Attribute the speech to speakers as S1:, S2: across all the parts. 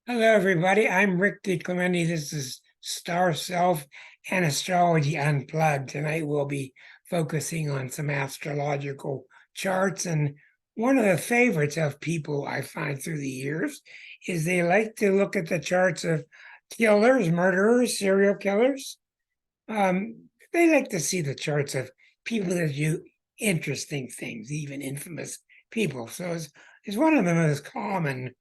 S1: Hello, everybody. I'm Rick DiClemente. This is Star Self and Astrology Unplugged. Tonight, we'll be focusing on some astrological charts. And one of the favorites of people I find through the years is they like to look at the charts of killers, murderers, serial killers. They like to see the charts of people that do interesting things, even infamous people. So it's one of the most common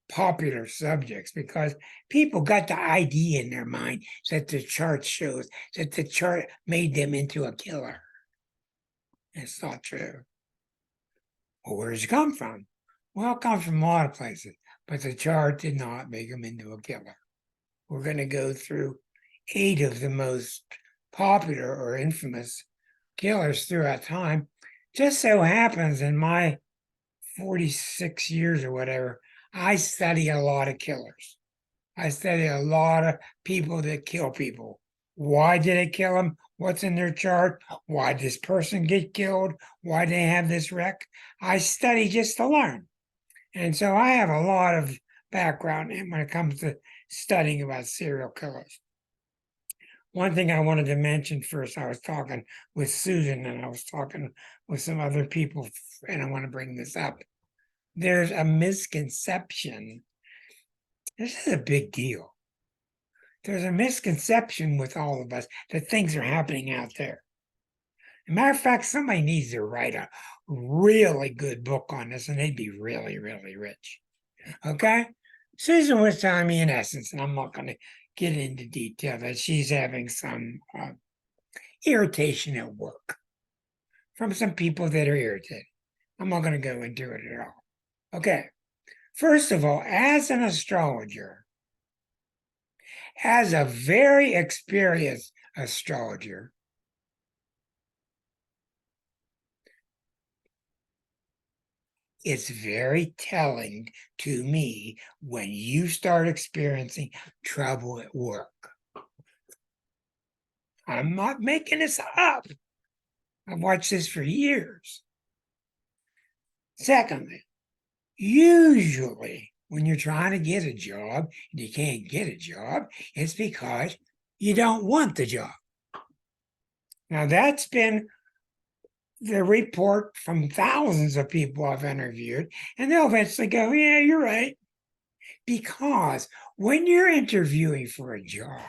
S1: popular subjects because people got the idea in their mind that the chart shows that the chart made them into a killer. It's not true. Well, where does it come from? Well, it comes from a lot of places, but the chart did not make them into a killer. We're going to go through 8 of the most popular or infamous killers throughout time. Just so happens in my 46 years or whatever, I study a lot of killers. I study a lot of people that kill people. Why did they kill them? What's in their chart? Why did this person get killed? Why they have this wreck? I study just to learn. And so I have a lot of background when it comes to studying about serial killers. One thing I wanted to mention first, I was talking with Susan and I was talking with some other people, and I want to bring this up. There's a misconception. This is a big deal. There's a misconception with all of us that things are happening out there. As a matter of fact, somebody needs to write a really good book on this, and they'd be really, really rich. Okay? Susan was telling me, in essence, and I'm not going to get into detail, that she's having some irritation at work from some people that are irritated. I'm not going to go into it at all. Okay. First of all, as an astrologer, as a very experienced astrologer, it's very telling to me when you start experiencing trouble at work. I'm not making this up. I've watched this for years. Secondly, usually when you're trying to get a job and you can't get a job, it's because you don't want the job. Now, that's been the report from thousands of people I've interviewed, and they'll eventually go, yeah, you're right. Because when you're interviewing for a job,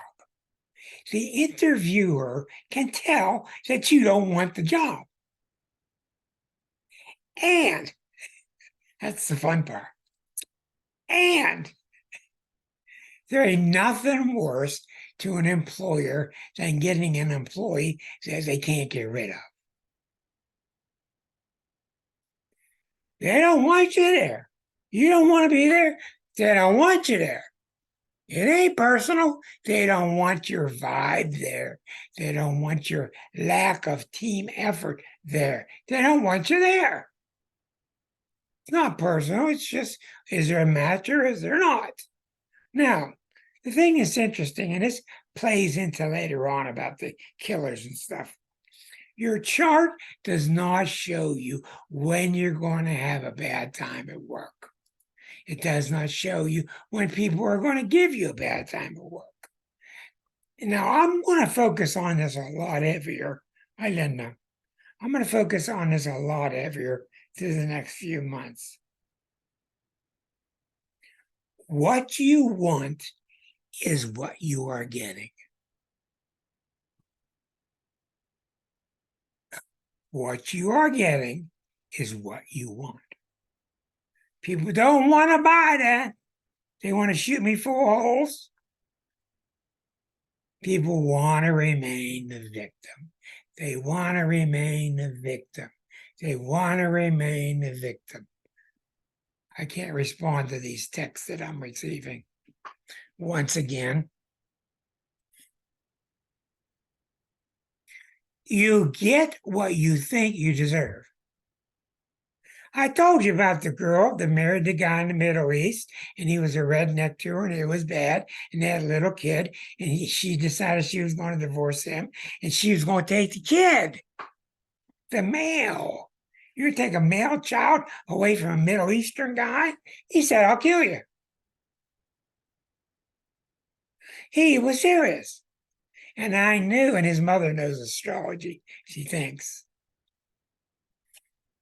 S1: the interviewer can tell that you don't want the job. And that's the fun part. And there ain't nothing worse to an employer than getting an employee that they can't get rid of. They don't want you there. You don't want to be there. They don't want you there. It ain't personal. They don't want your vibe there. They don't want your lack of team effort there. They don't want you there. It's not personal. It's just, is there a match or is there not? Now, the thing is interesting, and this plays into later on about the killers and stuff. Your chart does not show you when you're going to have a bad time at work. It does not show you when people are going to give you a bad time at work. Now, I'm going to focus on this a lot heavier. I didn't know. I'm going to focus on this a lot heavier through the next few months. What you want is what you are getting. What you are getting is what you want. People don't want to buy that. They want to shoot me full of holes. People want to remain the victim. They want to remain the victim. They want to remain the victim. I can't respond to these texts that I'm receiving. Once again, you get what you think you deserve. I told you about the girl that married the guy in the Middle East, and he was a redneck to her, and it was bad. And they had a little kid, and she decided she was going to divorce him, and she was going to take the kid, the male. You take a male child away from a Middle Eastern guy? He said, I'll kill you. He was serious. And I knew, and his mother knows astrology, she thinks.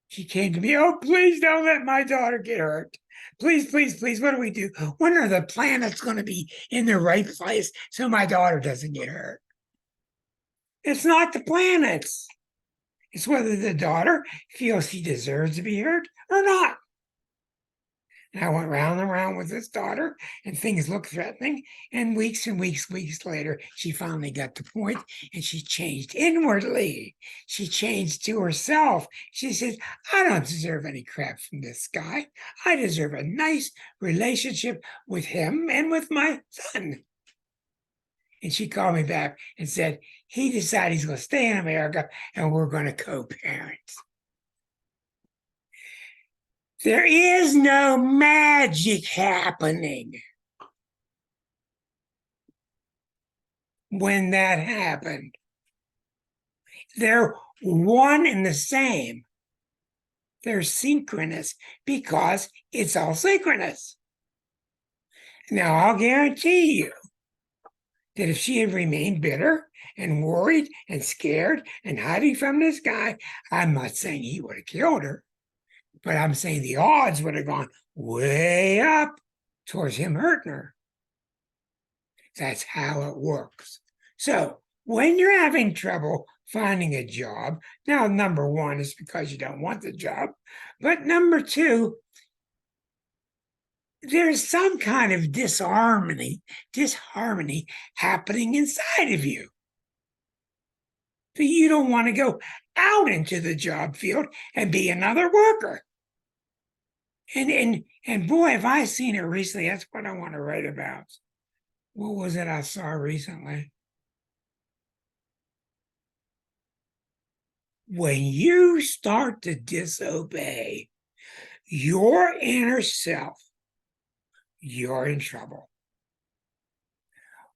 S1: She came to me, oh, please don't let my daughter get hurt. Please, please, please, what do we do? When are the planets going to be in the right place so my daughter doesn't get hurt? It's not the planets. It's whether the daughter feels she deserves to be hurt or not. And I went round and round with this daughter, and things looked threatening. And weeks later, she finally got the point, and she changed inwardly. She changed to herself. She said, I don't deserve any crap from this guy. I deserve a nice relationship with him and with my son. And she called me back and said, he decided he's going to stay in America, and we're going to co-parent. There is no magic happening when that happened. They're one and the same. They're synchronous because it's all synchronous. Now, I'll guarantee you that if she had remained bitter and worried and scared and hiding from this guy, I'm not saying he would have killed her. But I'm saying the odds would have gone way up towards him hurting her. That's how it works. So when you're having trouble finding a job, now, number one is because you don't want the job. But number two, there's some kind of disharmony happening inside of you. That you don't want to go out into the job field and be another worker. And boy, have I seen it recently. That's what I want to write about. What was it I saw recently? When you start to disobey your inner self, you're in trouble.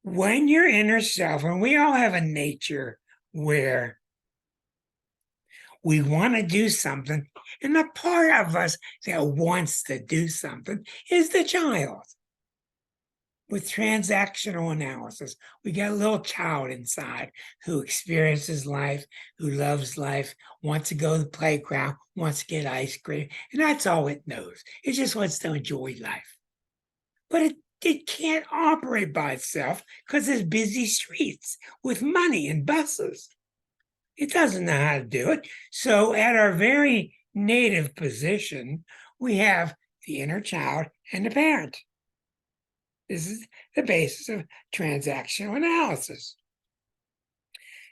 S1: When your inner self, and we all have a nature where we want to do something, and the part of us that wants to do something is the child. With transactional analysis, we got a little child inside who experiences life, who loves life, wants to go to the playground, wants to get ice cream, and that's all it knows. It just wants to enjoy life. But it can't operate by itself because there's busy streets with money and buses. It doesn't know how to do it. So at our very native position, we have the inner child and the parent. This is the basis of transactional analysis.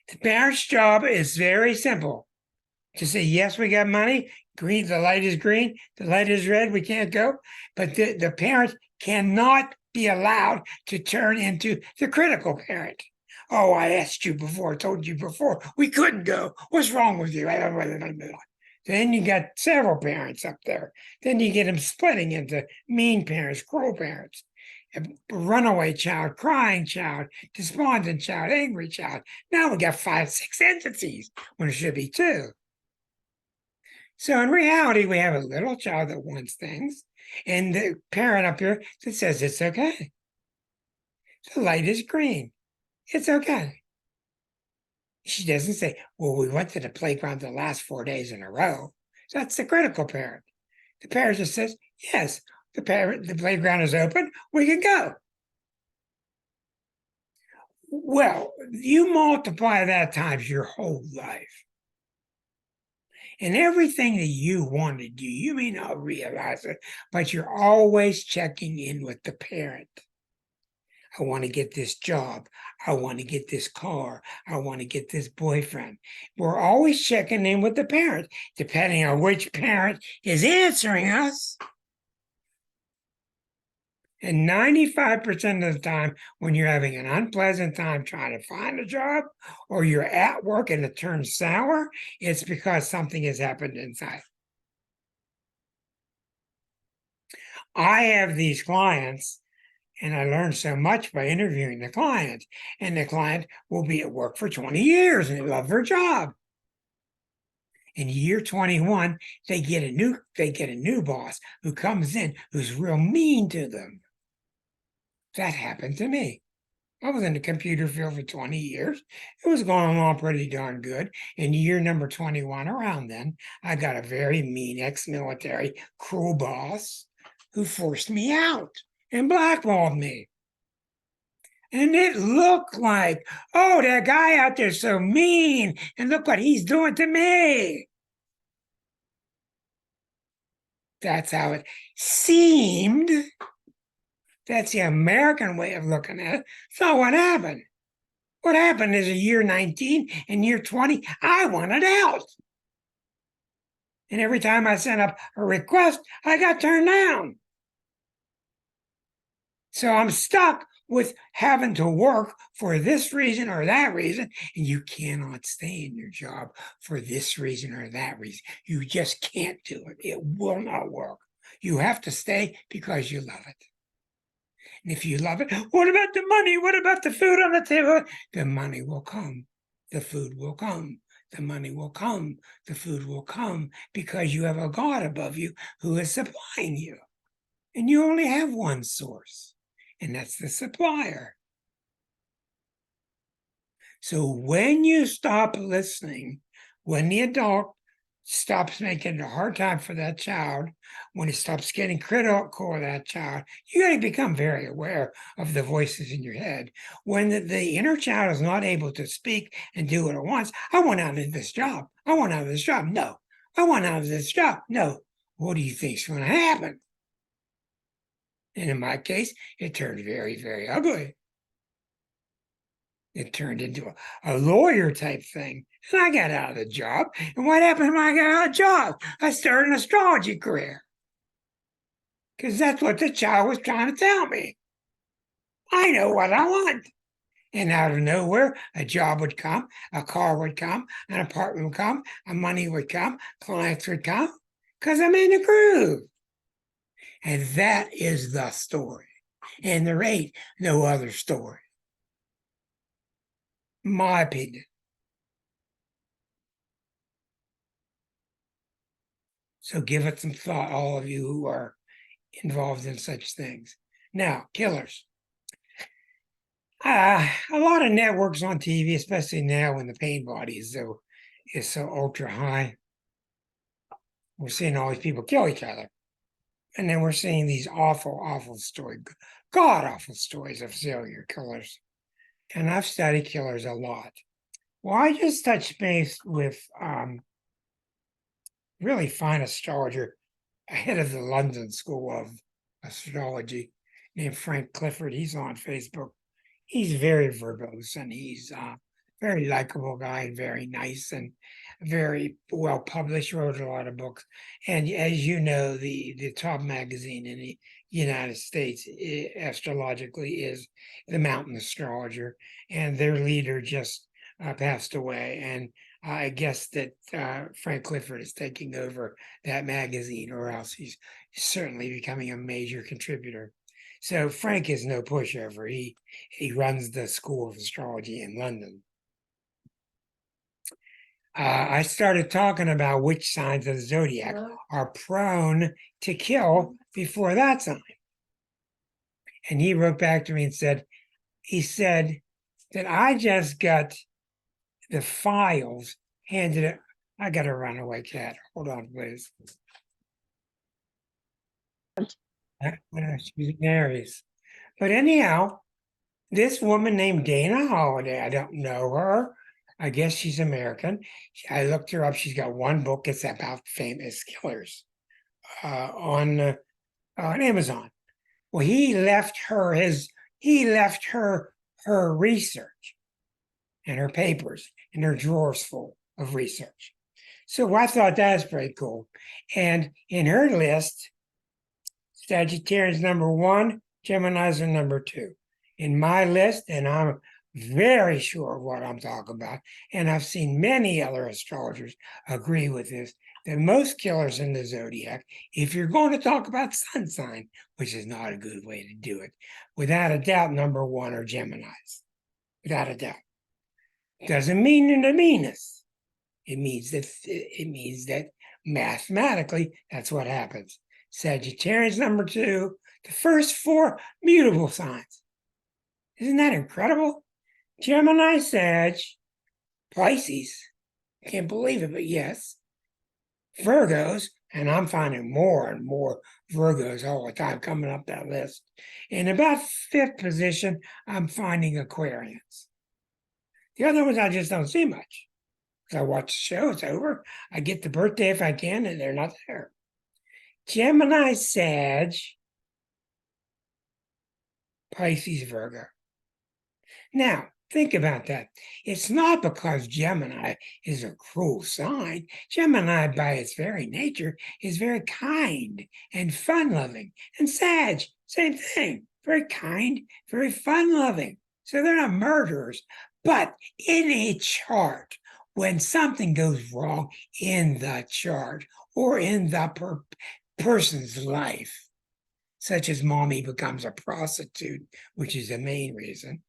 S1: The parent's job is very simple. To say, yes, we got money, green, the light is green, the light is red, we can't go. But the parent cannot be allowed to turn into the critical parent. Oh, I asked you before, told you before, we couldn't go. What's wrong with you? Then you got several parents up there. Then you get them splitting into mean parents, cruel parents, a runaway child, crying child, despondent child, angry child. Now we got 5, 6 entities when it should be 2. So in reality, we have a little child that wants things, and the parent up here that says it's okay. The light is green. It's okay. She doesn't say, well, we went to the playground the last 4 days in a row. That's the critical parent. The parent just says, yes, the playground is open, we can go. Well, you multiply that times your whole life. And everything that you want to do, you may not realize it, but you're always checking in with the parent. I want to get this job. I want to get this car. I want to get this boyfriend. We're always checking in with the parent, depending on which parent is answering us. And 95% of the time, when you're having an unpleasant time trying to find a job, or you're at work and it turns sour, it's because something has happened inside. I have these clients, and I learned so much by interviewing the client. And the client will be at work for 20 years and they love their job. In year 21, they get a new boss who comes in who's real mean to them. That happened to me. I was in the computer field for 20 years. It was going on pretty darn good. In year number 21, around then, I got a very mean ex-military cruel boss who forced me out and blackballed me. And it looked like, oh, that guy out there's so mean, and look what he's doing to me. That's how it seemed. That's the American way of looking at it. So what happened? What happened is a year 19 and year 20, I wanted out. And every time I sent up a request, I got turned down. So I'm stuck with having to work for this reason or that reason, and you cannot stay in your job for this reason or that reason. You just can't do it. It will not work. You have to stay because you love it. And if you love it, what about the money? What about the food on the table? The money will come. The food will come. The money will come. The food will come because you have a God above you who is supplying you. And you only have one source, and that's the supplier. So when you stop listening, when the adult stops making it a hard time for that child, when it stops getting critical of that child, you got to become very aware of the voices in your head. When the inner child is not able to speak and do what it wants, I want out of this job. I want out of this job. No. I want out of this job. No. What do you think's going to happen? And in my case, it turned very, very ugly. It turned into a lawyer type thing. And I got out of the job. And what happened when I got out of the job? I started an astrology career. Because that's what the child was trying to tell me. I know what I want. And out of nowhere, a job would come, a car would come, an apartment would come, money would come, clients would come, because I'm in the groove. And that is the story. And there ain't no other story. My opinion. So give it some thought, all of you who are involved in such things. Now, killers. A lot of networks on TV, especially now when the pain body is so ultra high. We're seeing all these people kill each other. And then we're seeing these awful, awful stories, god-awful stories of serial killers. And I've studied killers a lot. Well, I just touched base with really fine astrologer, head of the London School of Astrology, named Frank Clifford. He's on Facebook. He's very verbose, and he's a very likable guy and very nice and very well published, wrote a lot of books. And as you know, the top magazine in the United States astrologically is the Mountain Astrologer, and their leader just passed away. And I guess that Frank Clifford is taking over that magazine, or else he's certainly becoming a major contributor. So Frank is no pushover. He runs the School of Astrology in London. I started talking about which signs of the zodiac are prone to kill before that sign. And he wrote back to me and said that I just got the files handed it. I got a runaway cat. Hold on, please. She's in Aries. But anyhow, this woman named Dana Holiday, I don't know her. I guess she's American. I looked her up. She's got one book. It's about famous killers on Amazon. Well, he left her her research and her papers and her drawers full of research. So I thought that's pretty cool. And in her list, Sagittarius #1, Gemini's are #2. In my list, and I'm very sure of what I'm talking about, and I've seen many other astrologers agree with this, that most killers in the zodiac, if you're going to talk about sun sign, which is not a good way to do it, without a doubt, #1 are Geminis. Without a doubt. Doesn't mean they're the meanest. It means that mathematically, that's what happens. Sagittarius #2, the first 4 mutable signs. Isn't that incredible? Gemini, Sag, Pisces. Can't believe it, but yes. Virgos, and I'm finding more and more Virgos all the time coming up that list. In about fifth position, I'm finding Aquarians. The other ones I just don't see much. I watch the show, it's over. I get the birthday if I can, and they're not there. Gemini, Sag, Pisces, Virgo. Now, think about that. It's not because Gemini is a cruel sign. Gemini, by its very nature, is very kind and fun loving. And Sag, same thing, very kind, very fun loving. So they're not murderers. But in a chart, when something goes wrong in the chart or in the person's life, such as mommy becomes a prostitute, which is the main reason,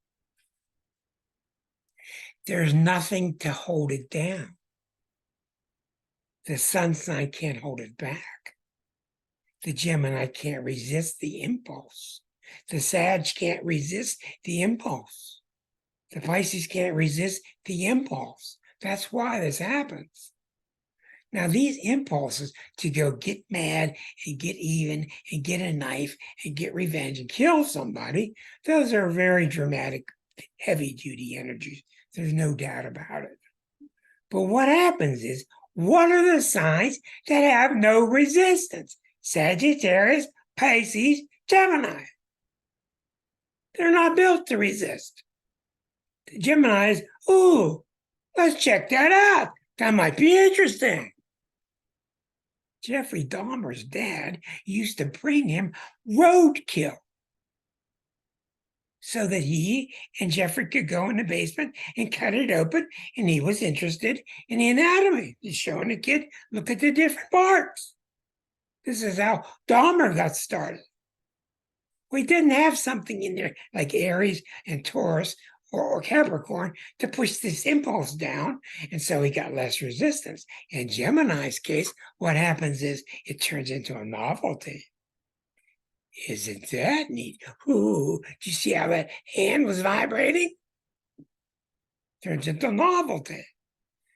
S1: there's nothing to hold it down. The sun sign can't hold it back. The Gemini can't resist the impulse. The Sag can't resist the impulse. The Pisces can't resist the impulse. That's why this happens. Now, these impulses to go get mad and get even and get a knife and get revenge and kill somebody, those are very dramatic, heavy-duty energies. There's no doubt about it. But what happens is, what are the signs that have no resistance? Sagittarius, Pisces, Gemini. They're not built to resist. The Geminis, ooh, let's check that out. That might be interesting. Jeffrey Dahmer's dad used to bring him roadkill so that he and Jeffrey could go in the basement and cut it open, and he was interested in the anatomy. He's showing the kid, look at the different parts. This is how Dahmer got started. We didn't have something in there like Aries and Taurus or Capricorn to push this impulse down, and so he got less resistance. In Gemini's case, what happens is it turns into a novelty. Isn't that neat? Ooh, do you see how that hand was vibrating? Turns into novelty.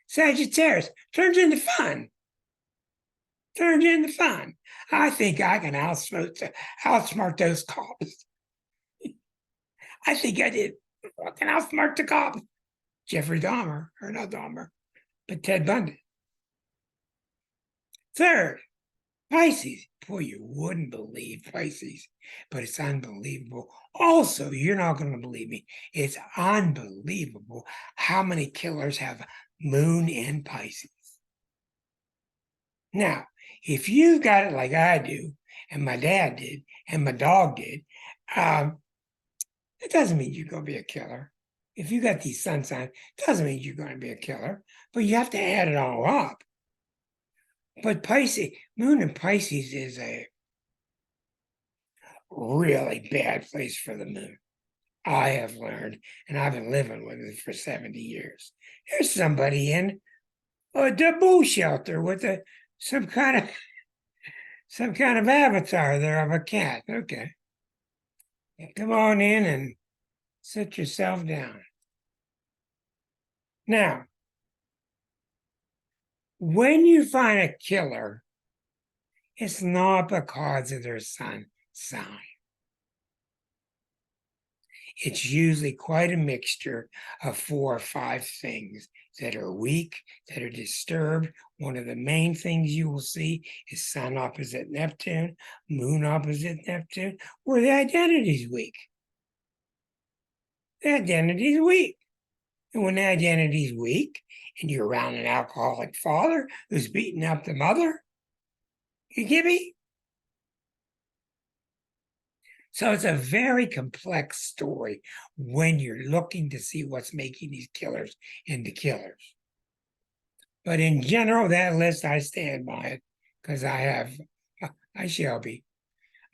S1: Sagittarius turns into fun. Turns into fun. I think I can outsmart those cops. I think I did. I can outsmart the cops. Jeffrey Dahmer, or not Dahmer, but Ted Bundy. Third, Pisces. Boy, you wouldn't believe Pisces, but it's unbelievable. Also, you're not going to believe me. It's unbelievable how many killers have moon in Pisces. Now, if you've got it like I do, and my dad did, and my dog did, it doesn't mean you're going to be a killer. If you got these sun signs, it doesn't mean you're going to be a killer, but you have to add it all up. But Pisces, moon in Pisces is a really bad place for the moon. I have learned, and I've been living with it for 70 years. There's somebody in a debut shelter with some kind of avatar there of a cat. Okay. Come on in and sit yourself down. Now, when you find a killer, it's not because of their sun sign. It's usually quite a mixture of 4 or 5 things that are weak, that are disturbed. One of the main things you will see is sun opposite Neptune, moon opposite Neptune, where the identity is weak. The identity is weak. And when the identity is weak, and you're around an alcoholic father who's beating up the mother, you get me? So it's a very complex story when you're looking to see what's making these killers into killers. But in general, that list, I stand by it because I shall be.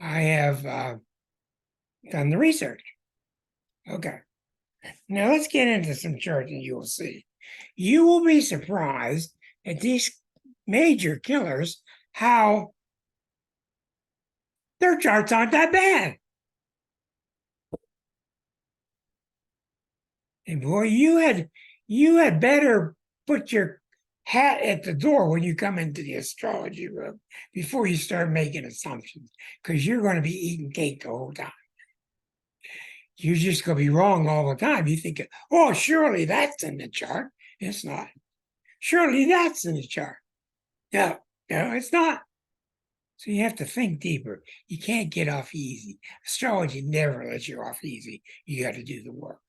S1: I have done the research. Okay. Now let's get into some charts and you will see. You will be surprised at these major killers, how their charts aren't that bad. And boy, you had better put your hat at the door when you come into the astrology room before you start making assumptions, because you're going to be eating cake the whole time. You're just going to be wrong all the time. You think, oh, surely that's in the chart. It's not. Surely that's in the chart. No, no, it's not. So you have to think deeper. You can't get off easy. Astrology never lets you off easy. You got to do the work.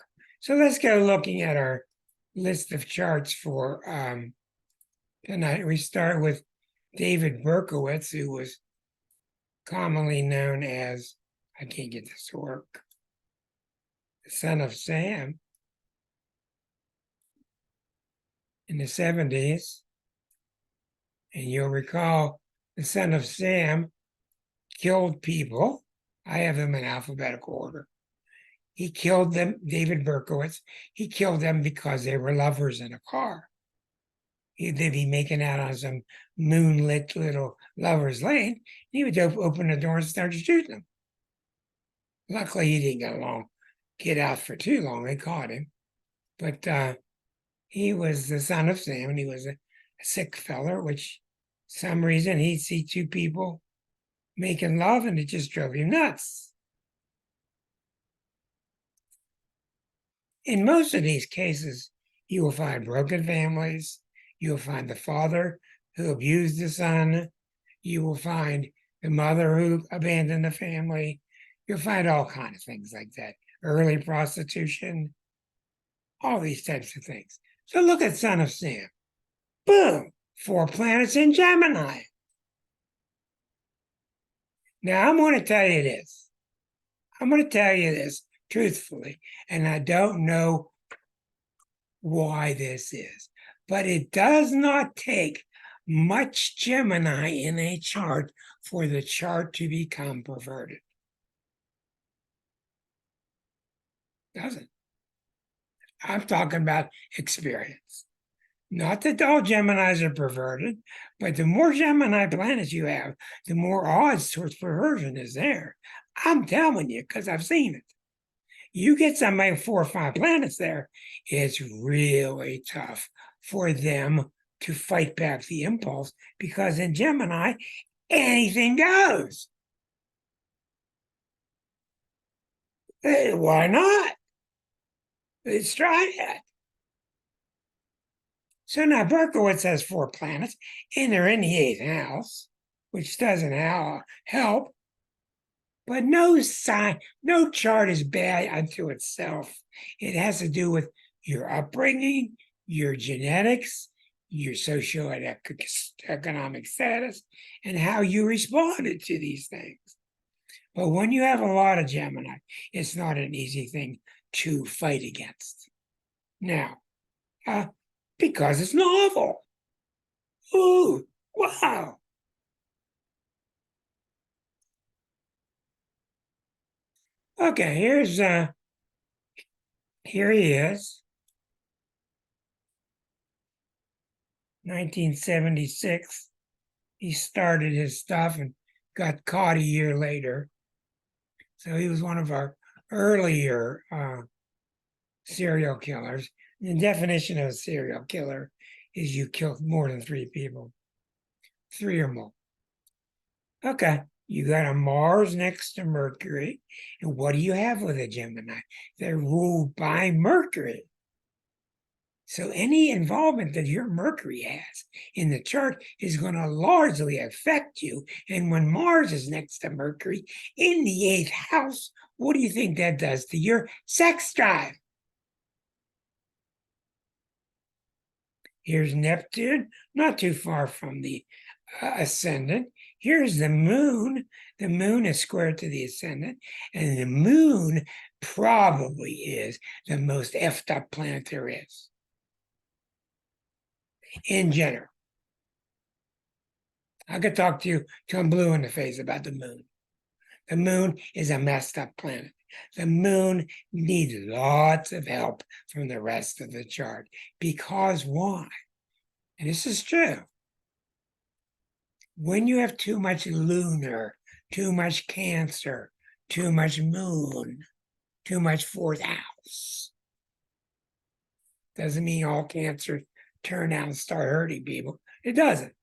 S1: So let's go looking at our list of charts for tonight. We start with David Berkowitz, who was commonly known as, I can't get this to work, the son of Sam in the 70s. And you'll recall the son of Sam killed people. I have them in alphabetical order. He killed them, David Berkowitz. He killed them because they were lovers in a car. They'd be making out on some moonlit little lovers' lane. He would open the door and start shooting them. Luckily, he didn't get out for too long. They caught him. But he was the son of Sam, and he was a sick feller, which some reason he'd see two people making love, and it just drove him nuts. In most of these cases, you will find broken families. You'll find the father who abused the son. You will find the mother who abandoned the family. You'll find all kinds of things like that. Early prostitution, all these types of things. So look at Son of Sam. Boom, 4 planets in Gemini. Now I'm going to tell you this. I'm going to tell you this truthfully, and I don't know why this is, but it does not take much Gemini in a chart for the chart to become perverted. Doesn't. I'm talking about experience. Not that all Geminis are perverted, but the more Gemini planets you have, the more odds towards perversion is there. I'm telling you, because I've seen it. You get somebody 4 or 5 planets there, it's really tough for them to fight back the impulse, because in Gemini, anything goes. Why not? Let's try that. So now Berkowitz has 4 planets, and they're in the 8th house, which doesn't help. But no chart is bad unto itself. It has to do with your upbringing, your genetics, your socioeconomic status, and how you responded to these things. But when you have a lot of Gemini, it's not an easy thing to fight against. Now, because it's novel. Ooh, wow. Okay, here he is. 1976. He started his stuff and got caught a year later. So he was one of our earlier serial killers. The definition of a serial killer is you kill more than 3 people, 3 or more. Okay, you got a Mars next to Mercury. And what do you have with a Gemini? They're ruled by Mercury. So any involvement that your Mercury has in the chart is going to largely affect you. And when Mars is next to Mercury in the 8th house, what do you think that does to your sex drive? Here's Neptune, not too far from the ascendant. Here's the moon. The moon is square to the ascendant, and the moon probably is the most effed up planet there is in general. I could talk to you till I'm blue in the face about the moon. The moon is a messed up planet. The moon needs lots of help from the rest of the chart. Because why? And this is true. When you have too much lunar, too much Cancer, too much moon, too much 4th house, Doesn't mean all cancers turn out and start hurting people. It doesn't.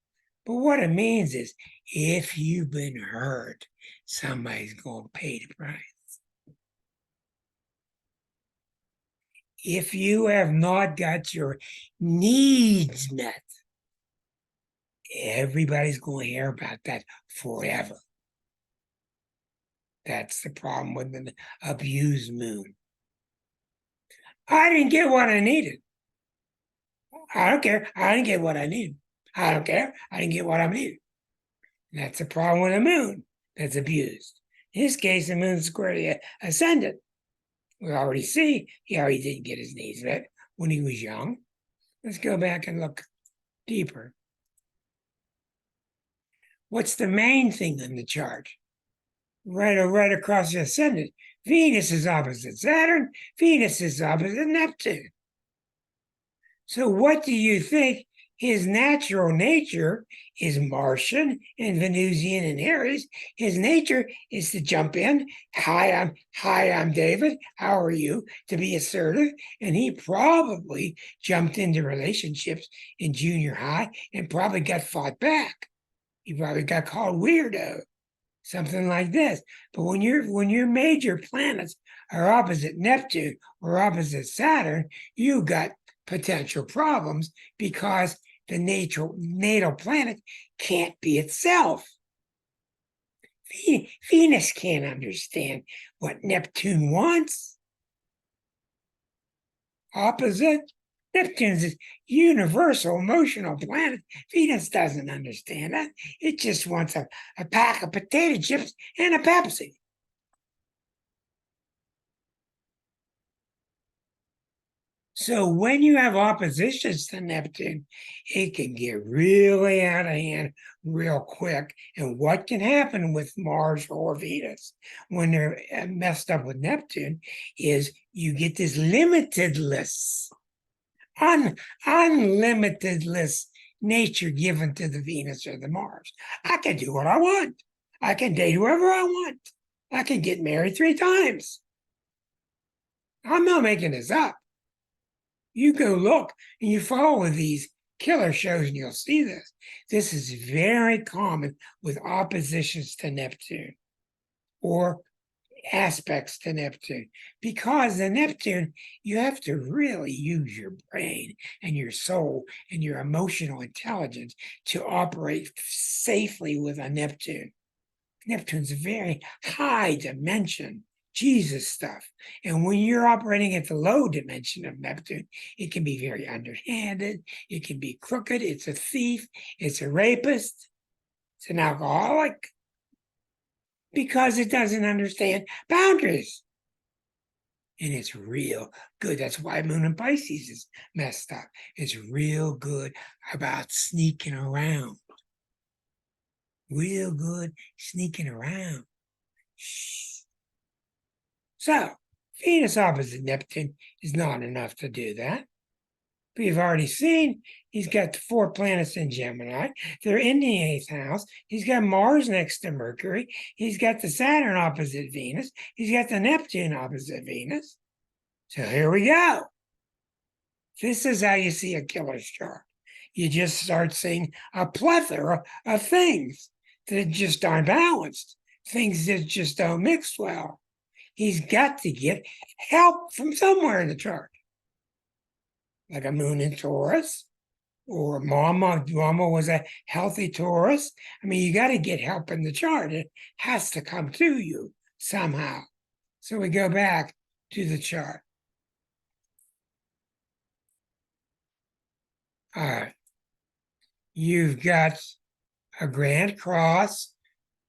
S1: But what it means is if you've been hurt, somebody's going to pay the price. If you have not got your needs met, everybody's going to hear about that forever. That's the problem with an abused moon. I didn't get what I needed. I don't care. I didn't get what I needed. I don't care. I didn't get what I needed. That's the problem with a moon that's abused. In this case, the moon's squarely ascendant. We already see he already didn't get his needs met when he was young. Let's go back and look deeper. What's the main thing in the chart? Right across the ascendant. Venus is opposite Saturn. Venus is opposite Neptune. So what do you think? His natural nature is Martian and Venusian and Aries. His nature is to jump in. Hi, I'm David. How are you? To be assertive. And he probably jumped into relationships in junior high and probably got fought back. He probably got called weirdo, something like this. But when your major planets are opposite Neptune or opposite Saturn, you got potential problems because the natal planet can't be itself. Venus can't understand what Neptune wants. Opposite, Neptune's a universal emotional planet. Venus doesn't understand that. It just wants a pack of potato chips and a Pepsi. So when you have oppositions to Neptune, it can get really out of hand real quick. And what can happen with Mars or Venus when they're messed up with Neptune is you get this limitedless, unlimitedless nature given to the Venus or the Mars. I can do what I want. I can date whoever I want. I can get married 3 times. I'm not making this up. You go look and you follow these killer shows and you'll see this. This is very common with oppositions to Neptune or aspects to Neptune, because the Neptune, you have to really use your brain and your soul and your emotional intelligence to operate safely with a Neptune. Neptune's a very high dimension Jesus stuff. And when you're operating at the low dimension of Neptune, it can be very underhanded. It can be crooked. It's a thief. It's a rapist. It's an alcoholic, because it doesn't understand boundaries. And it's real good. That's why Moon in Pisces is messed up. It's real good about sneaking around. Real good sneaking around. Shh. So, Venus opposite Neptune is not enough to do that. We've already seen he's got the 4 planets in Gemini. They're in the 8th house. He's got Mars next to Mercury. He's got the Saturn opposite Venus. He's got the Neptune opposite Venus. So here we go. This is how you see a killer's chart. You just start seeing a plethora of things that just aren't balanced, things that just don't mix well. He's got to get help from somewhere in the chart, like a moon in Taurus, or Mama was a healthy Taurus. I mean, you got to get help in the chart. It has to come to you somehow. So we go back to the chart. All right. You've got a grand cross,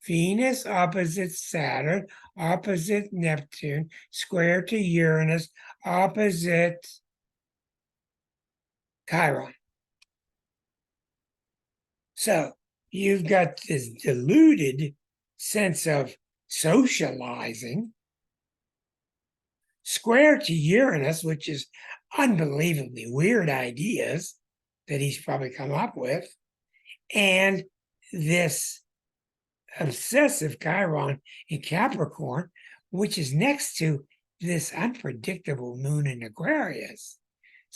S1: Venus opposite Saturn, opposite Neptune, square to Uranus, opposite Chiron. So you've got this diluted sense of socializing, square to Uranus, which is unbelievably weird ideas that he's probably come up with, and this obsessive Chiron in Capricorn, which is next to this unpredictable moon in Aquarius.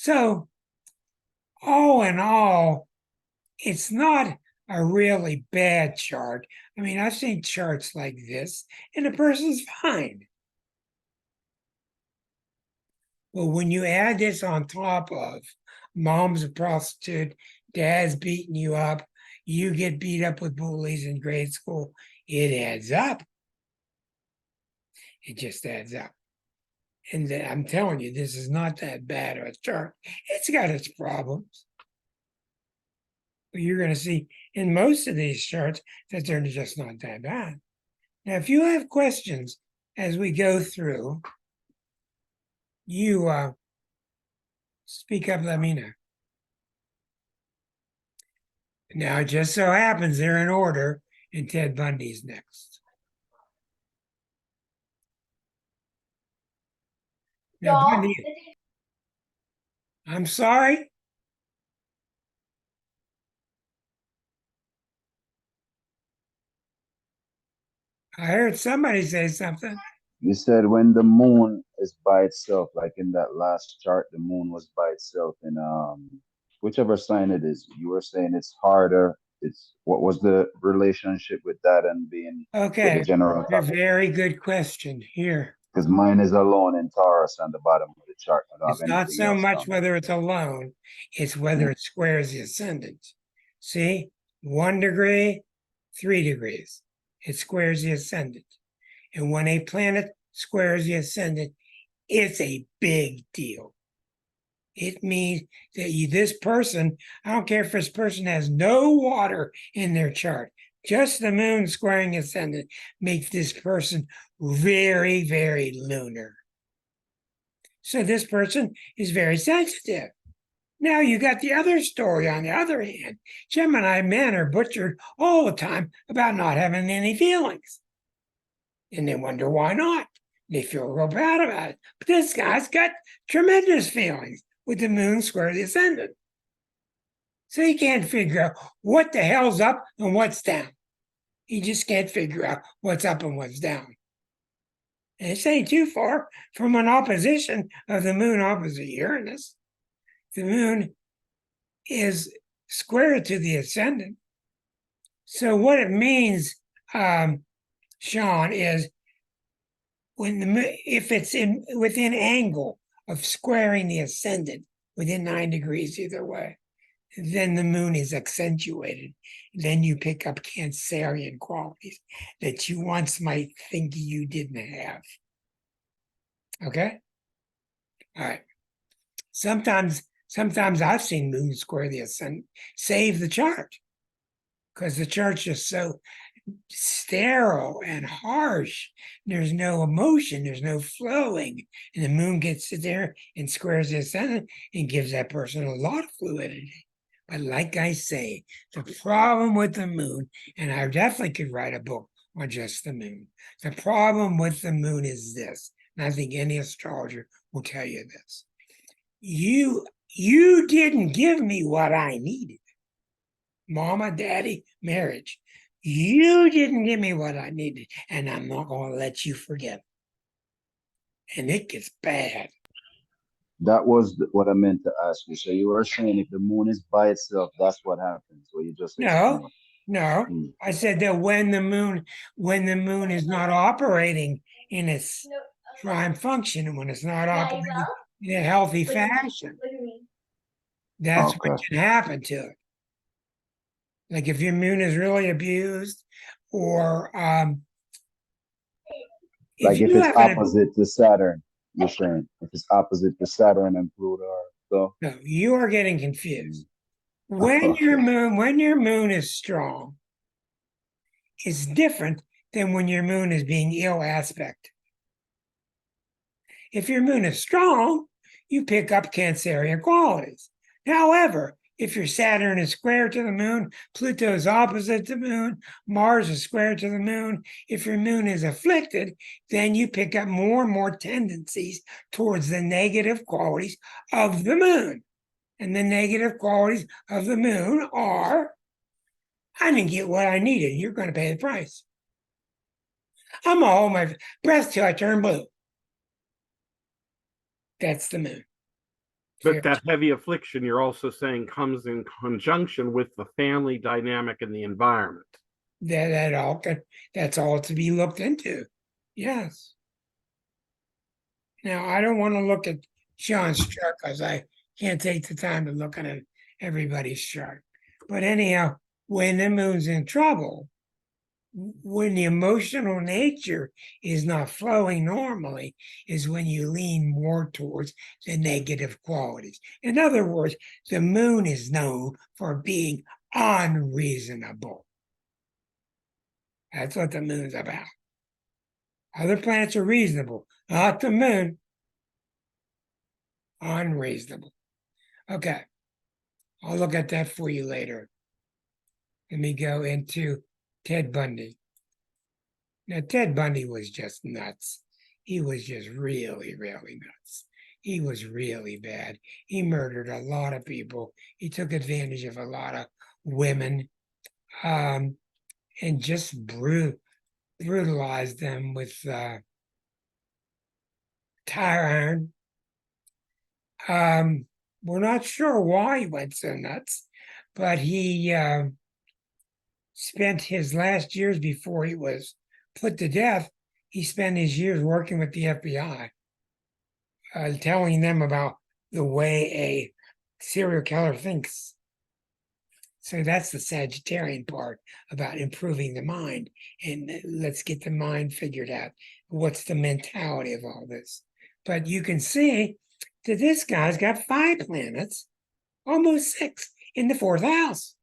S1: So, all in all, it's not a really bad chart. I mean, I've seen charts like this, and the person's fine. But when you add this on top of mom's a prostitute, dad's beating you up, you get beat up with bullies in grade school, it adds up. It just adds up. And I'm telling you, this is not that bad of a chart. It's got its problems. But you're going to see in most of these charts that they're just not that bad. Now, if you have questions as we go through, you speak up, let me know. Now, it just so happens they're in order, and Ted Bundy's next. Now, Bundy, I'm sorry. I heard somebody say something.
S2: You said when the moon is by itself, like in that last chart, the moon was by itself in whichever sign it is. You were saying it's harder. It's what was the relationship with that and being with the
S1: Okay,
S2: general
S1: a
S2: topic?
S1: very good question here.
S2: Because mine is alone in Taurus on the bottom of the chart. I don't
S1: It's
S2: have
S1: not
S2: anything
S1: so
S2: else
S1: much
S2: down there.
S1: whether it's alone, it's whether it squares the ascendant. See, 1 degree, 3 degrees. It squares the ascendant. And when a planet squares the ascendant, it's a big deal. It means that this person, I don't care if this person has no water in their chart, just the moon squaring ascendant makes this person very, very lunar. So this person is very sensitive. Now you got the other story on the other hand. Gemini men are butchered all the time about not having any feelings. And they wonder why not. They feel real bad about it. But this guy's got tremendous feelings with the moon square the ascendant. So he can't figure out what the hell's up and what's down. He just can't figure out what's up and what's down. And it's ain't too far from an opposition of the moon opposite Uranus. The moon is square to the ascendant. So what it means, Sean, is when if it's within angle of squaring the ascendant within 9 degrees either way, then the moon is accentuated. Then you pick up Cancerian qualities that you once might think you didn't have. Okay? All right. Sometimes I've seen moon square the ascendant save the chart because the chart's just so sterile and harsh. There's no emotion, there's no flowing. And the moon gets there and squares the ascendant and gives that person a lot of fluidity. But like I say, the problem with the moon, and I definitely could write a book on just the moon. The problem with the moon is this, and I think any astrologer will tell you this. You didn't give me what I needed. Mama, daddy, marriage. You didn't give me what I needed, and I'm not going to let you forget. And it gets bad.
S2: That was what I meant to ask you. So you were saying if the moon is by itself, that's what happens. What you just
S1: No,
S2: explained.
S1: no.
S2: Hmm.
S1: I said that when the moon is not operating in its prime function, and when it's not operating in a healthy fashion, that's what
S2: Okay.
S1: can happen to it. Like if your moon is really abused, or if
S2: Like if
S1: you
S2: it's
S1: have
S2: opposite to Saturn, you're saying if it's opposite to Saturn and Pluto, so
S1: no, you are getting
S2: mm,
S1: confused. When
S2: okay.
S1: your moon is strong, it's different than when your moon is being ill aspect. If your moon is strong, you pick up Cancerian qualities. However, if your Saturn is square to the moon, Pluto is opposite the moon, Mars is square to the moon, if your moon is afflicted, then you pick up more and more tendencies towards the negative qualities of the moon. And the negative qualities of the moon are I didn't get what I needed. You're going to pay the price. I'm going to hold my breath till I turn blue. That's the moon.
S3: But that heavy affliction, you're also saying, comes in conjunction with the family dynamic and the environment.
S1: That's all to be looked into. Yes. Now, I don't want to look at Sean's chart because I can't take the time to look at everybody's chart. But anyhow, when the moon's in trouble, when the emotional nature is not flowing normally, is when you lean more towards the negative qualities. In other words, the moon is known for being unreasonable. That's what the moon's about. Other planets are reasonable, not the moon. Unreasonable. Okay. I'll look at that for you later. Let me go into Ted Bundy. Now, Ted Bundy was just nuts. He was just really, really nuts. He was really bad. He murdered a lot of people. He took advantage of a lot of women, and just brutalized them with tire iron. We're not sure why he went so nuts, but he spent his last years before he was put to death. He spent his years working with the FBI, telling them about the way a serial killer thinks. So that's the Sagittarian part about improving the mind. And let's get the mind figured out. What's the mentality of all this? But you can see that this guy's got 5 planets, almost 6, in the 4th house.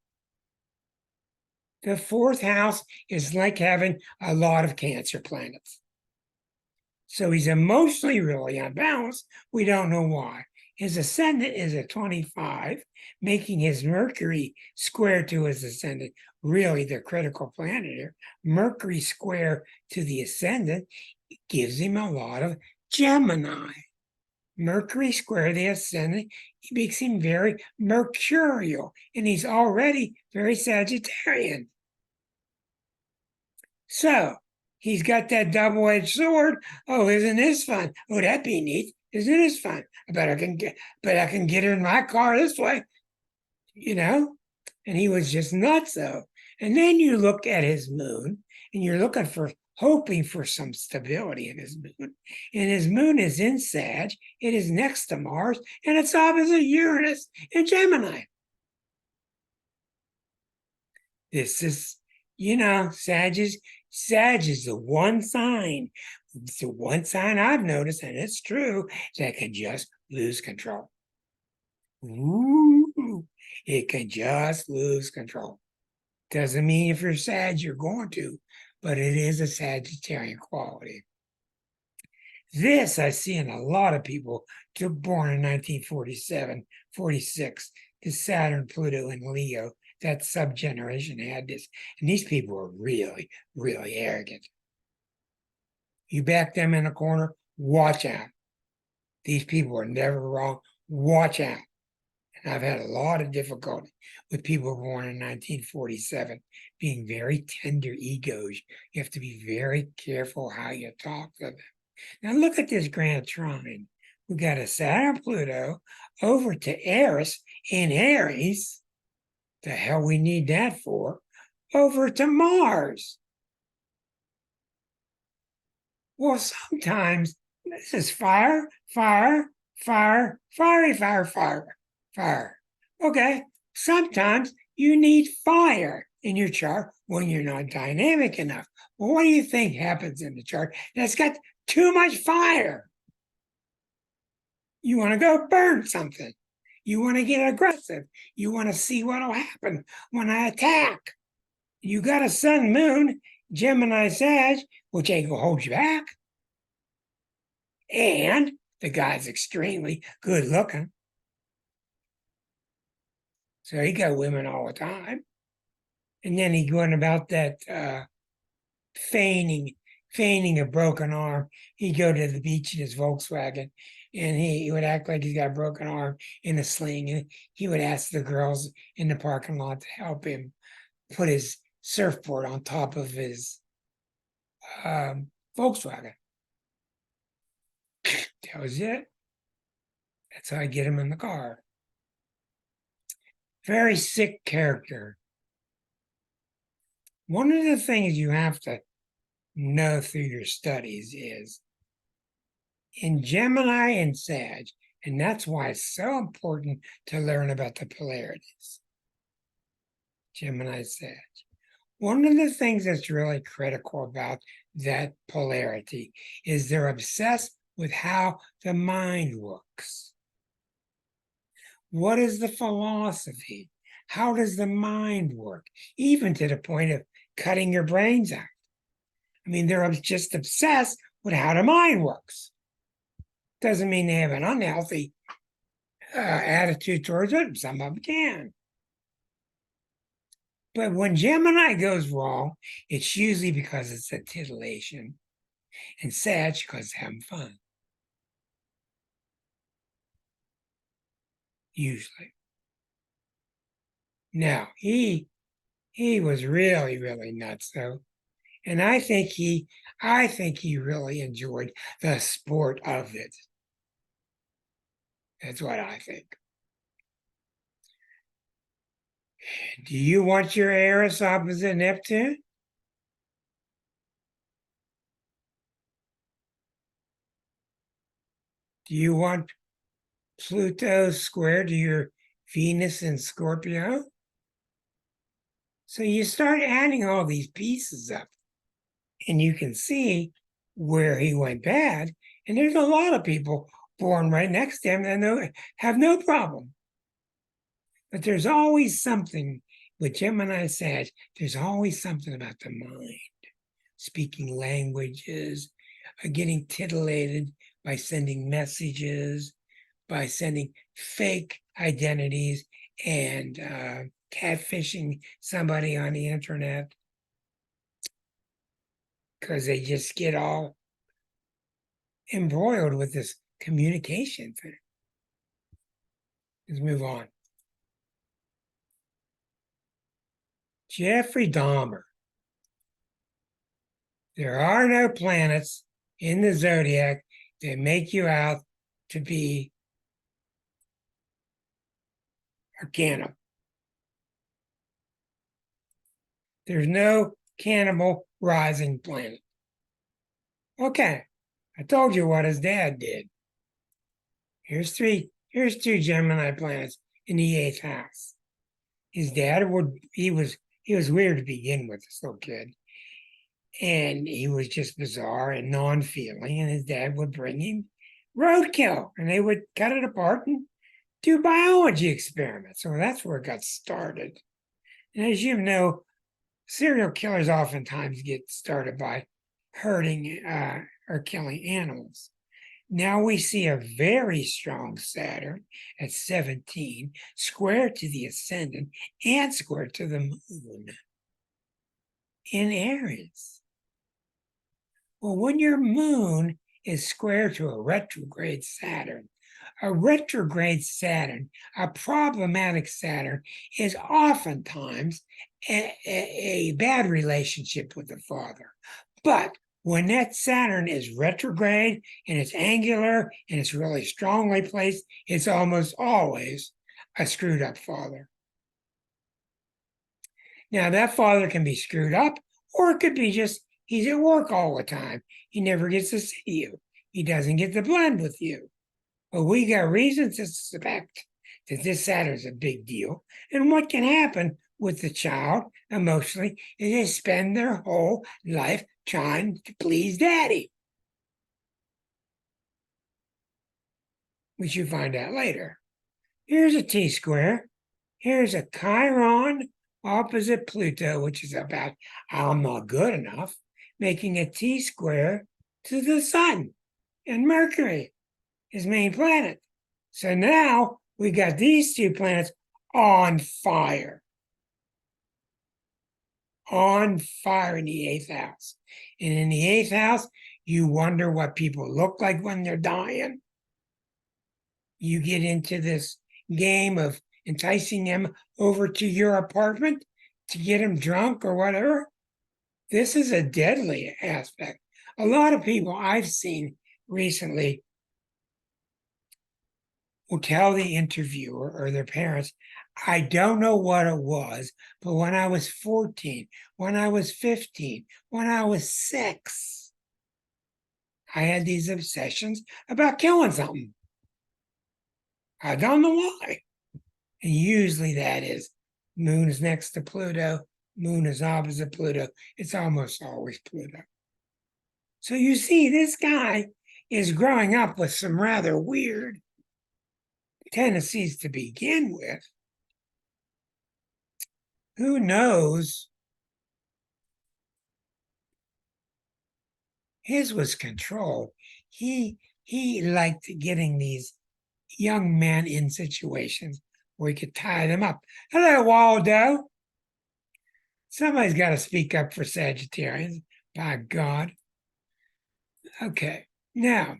S1: The 4th house is like having a lot of Cancer planets. So he's emotionally really unbalanced. We don't know why. His ascendant is at 25, making his Mercury square to his ascendant really the critical planet here. Mercury square to the ascendant gives him a lot of Gemini. Mercury square the ascendant, he makes him very mercurial, and he's already very Sagittarian. So he's got that double-edged sword. Oh, isn't this fun? Oh, that'd be neat. Isn't this fun? I bet I can get her in my car this way, And he was just nuts, though. And then you look at his moon, and you're hoping for some stability in his moon. And his moon is in Sag. It is next to Mars, and it's opposite Uranus in Gemini. This is, Sag is the one sign. It's the one sign I've noticed, and it's true, that can just lose control. Ooh, it can just lose control. Doesn't mean if you're Sag, you're going to, but it is a Sagittarian quality. This I see in a lot of people born in 1947, 46, the Saturn, Pluto, and Leo. That subgeneration had this, and these people are really, really arrogant. You back them in a corner, watch out. These people are never wrong. Watch out. And I've had a lot of difficulty with people born in 1947 being very tender egos. You have to be very careful how you talk to them. Now look at this grand trine. We got a Saturn Pluto over to Eris in Aries. The hell we need that for? Over to Mars. Well, sometimes this is fire, fire, fire, fiery, fire, fire, fire. Okay, sometimes you need fire in your chart when you're not dynamic enough. Well, what do you think happens in the chart that's got too much fire? You want to go burn something. You want to get aggressive. You want to see what will happen when I attack. You got a sun, moon, Gemini, Sag, which ain't gonna hold you back. And the guy's extremely good looking. So he got women all the time. And then he going about that feigning a broken arm. He'd go to the beach in his Volkswagen, and he would act like he's got a broken arm in a sling. And he would ask the girls in the parking lot to help him put his surfboard on top of his Volkswagen. That was it. That's how I get him in the car. Very sick character. One of the things you have to know through your studies is in Gemini and Sag, and that's why it's so important to learn about the polarities. Gemini, Sag. One of the things that's really critical about that polarity is they're obsessed with how the mind works. What is the philosophy? How does the mind work? Even to the point of cutting your brains out. I mean, they're just obsessed with how the mind works. Doesn't mean they have an unhealthy attitude towards it. Some of them can. But when Gemini goes wrong, it's usually because it's a titillation, and Sag because it's having fun. Usually. Now, he was really, really nuts though. And I think he really enjoyed the sport of it. That's what I think. Do you want your Eris opposite Neptune? Do you want Pluto square to your Venus in Scorpio? So you start adding all these pieces up, and you can see where he went bad. And there's a lot of people born right next to him that have no problem. But there's always something with Gemini Sag, there's always something about the mind, speaking languages, getting titillated by sending messages, by sending fake identities and catfishing somebody on the internet, because they just get all embroiled with this communication thing. Let's move on. Jeffrey Dahmer. There are no planets in the zodiac that make you out to be a cannibal. There's no cannibal rising planet. Okay, I told you what his dad did. Here's two Gemini planets in the 8th house. His dad he was weird to begin with, this little kid. And he was just bizarre and non-feeling, and his dad would bring him roadkill, and they would cut it apart and do biology experiments. So that's where it got started. And as you know, serial killers oftentimes get started by hurting or killing animals. Now we see a very strong Saturn at 17, square to the ascendant and square to the moon in Aries. Well, when your moon is square to a retrograde Saturn, a problematic Saturn, is oftentimes a bad relationship with the father. But when that Saturn is retrograde and it's angular and it's really strongly placed, it's almost always a screwed up father. Now, that father can be screwed up, or it could be just he's at work all the time. He never gets to see you. He doesn't get to blend with you. But we got reasons to suspect that this Saturn's a big deal. And what can happen with the child emotionally is they spend their whole life trying to please daddy, which you find out later. Here's a T-square. Here's a Chiron opposite Pluto, which is about I'm not good enough, making a T-square to the sun and Mercury, his main planet. So now we got these two planets on fire. On fire in the 8th house. And in the 8th house, you wonder what people look like when they're dying. You get into this game of enticing them over to your apartment to get them drunk or whatever. This is a deadly aspect. A lot of people I've seen recently will tell the interviewer or their parents, I don't know what it was, but when I was 14, when I was 15, when I was 6, I had these obsessions about killing something. I don't know why. And usually that is moon is next to Pluto, moon is opposite Pluto. It's almost always Pluto. So you see, this guy is growing up with some rather weird tendencies to begin with. Who knows? His was control. He liked getting these young men in situations where he could tie them up. Hello, Waldo. Somebody's got to speak up for Sagittarians, by God. Okay, now,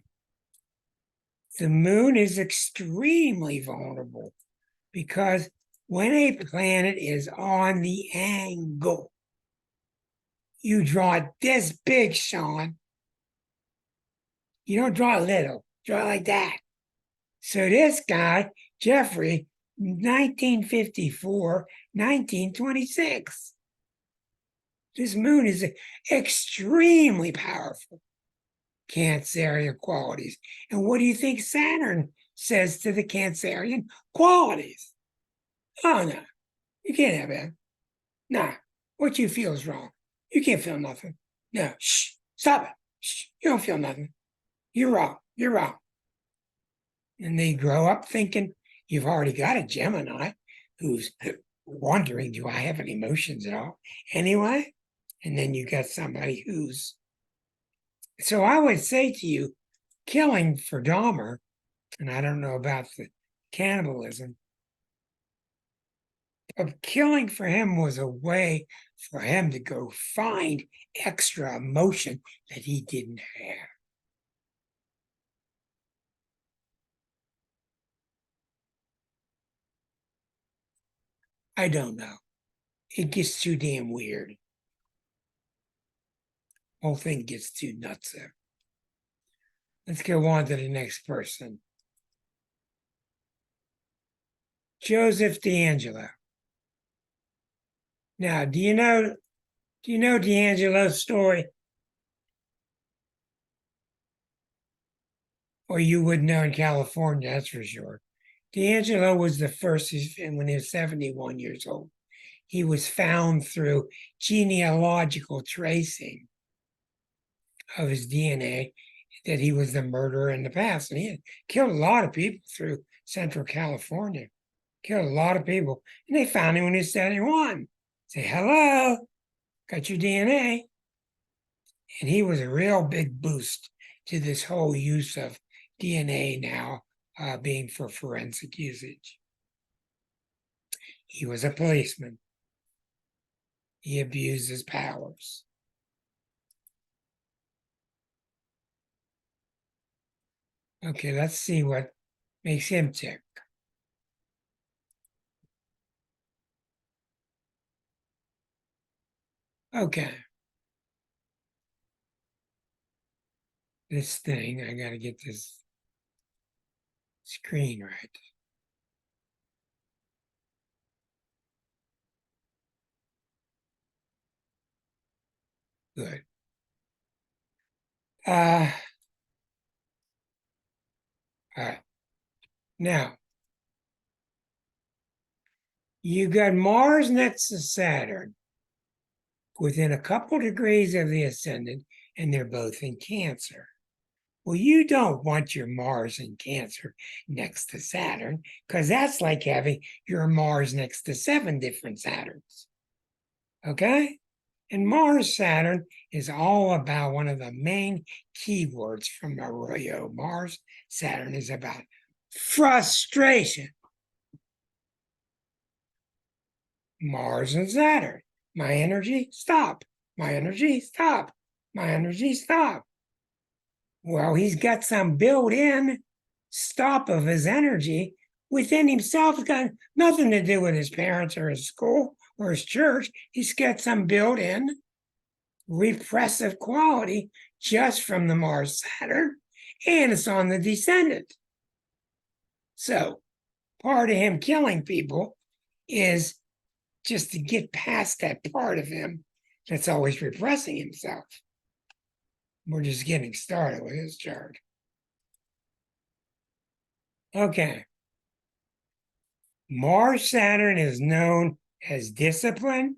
S1: the moon is extremely vulnerable because when a planet is on the angle, you draw it this big, Sean. You don't draw it little, draw it like that. So this guy, Jeffrey, 1954, 1926. This moon is extremely powerful. Cancerian qualities. And what do you think Saturn says to the Cancerian qualities? Oh, no, you can't have that. Nah, what you feel is wrong. You can't feel nothing. No, shh, stop it. Shh, you don't feel nothing. You're wrong. You're wrong. And they grow up thinking you've already got a Gemini who's wondering, do I have any emotions at all? Anyway, and then you got somebody who's. So I would say to you, killing for Dahmer, and I don't know about the cannibalism, but killing for him was a way for him to go find extra emotion that he didn't have. I don't know. It gets too damn weird. Whole thing gets too nuts there. Let's go on to the next person. Joseph D'Angelo. Now, do you know D'Angelo's story? Or you would know in California, that's for sure. D'Angelo was the first, and when he was 71 years old, he was found through genealogical tracing of his DNA that he was the murderer in the past. And he had killed a lot of people through Central California, killed a lot of people. And they found him when he was 71. Say, hello, got your DNA. And he was a real big boost to this whole use of DNA now being for forensic usage. He was a policeman. He abused his powers. Okay, let's see what makes him tick. Okay. This thing, I got to get this screen right. Good. All right. Now, you got Mars next to Saturn within a couple degrees of the ascendant, and they're both in Cancer. Well, you don't want your Mars in Cancer next to Saturn, because that's like having your Mars next to 7 different Saturns. Okay? And Mars Saturn is all about one of the main keywords from Arroyo. Mars Saturn is about frustration. Mars and Saturn. My energy, stop. My energy, stop. My energy, stop. Well, he's got some built-in stop of his energy within himself. It's got nothing to do with his parents or his school or his church. He's got some built-in repressive quality just from the Mars Saturn, and it's on the descendant. So part of him killing people is just to get past that part of him that's always repressing himself. We're just getting started with his chart. Okay. Mars Saturn is known as discipline,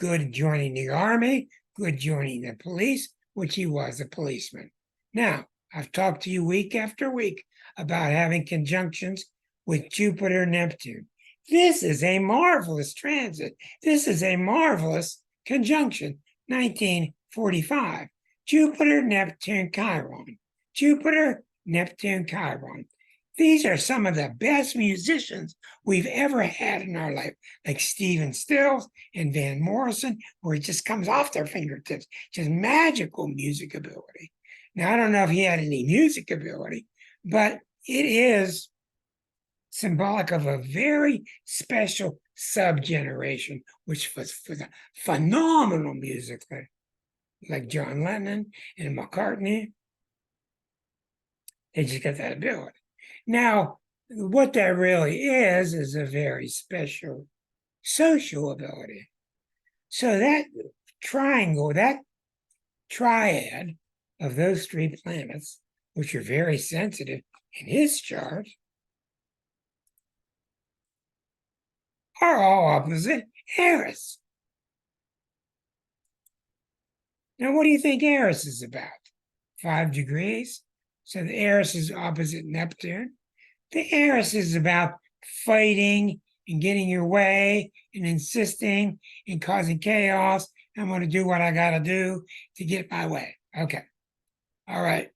S1: good joining the army, good joining the police, which he was a policeman. Now, I've talked to you week after week about having conjunctions with Jupiter and Neptune. This is a marvelous transit. This is a marvelous conjunction. 1945. Jupiter, Neptune, Chiron. Jupiter, Neptune, Chiron. These are some of the best musicians we've ever had in our life, like Stephen Stills and Van Morrison, where it just comes off their fingertips, just magical music ability. Now, I don't know if he had any music ability, but it is symbolic of a very special subgeneration, which was for the phenomenal music like John Lennon and McCartney. They just got that ability. Now, what that really is a very special social ability. So that triangle, that triad of those three planets, which are very sensitive in his chart, are all opposite Eris. Now, what do you think Eris is about? 5 degrees. So the Eris is opposite Neptune. The Eris is about fighting and getting your way and insisting and causing chaos. I'm going to do what I got to do to get my way. Okay. All right.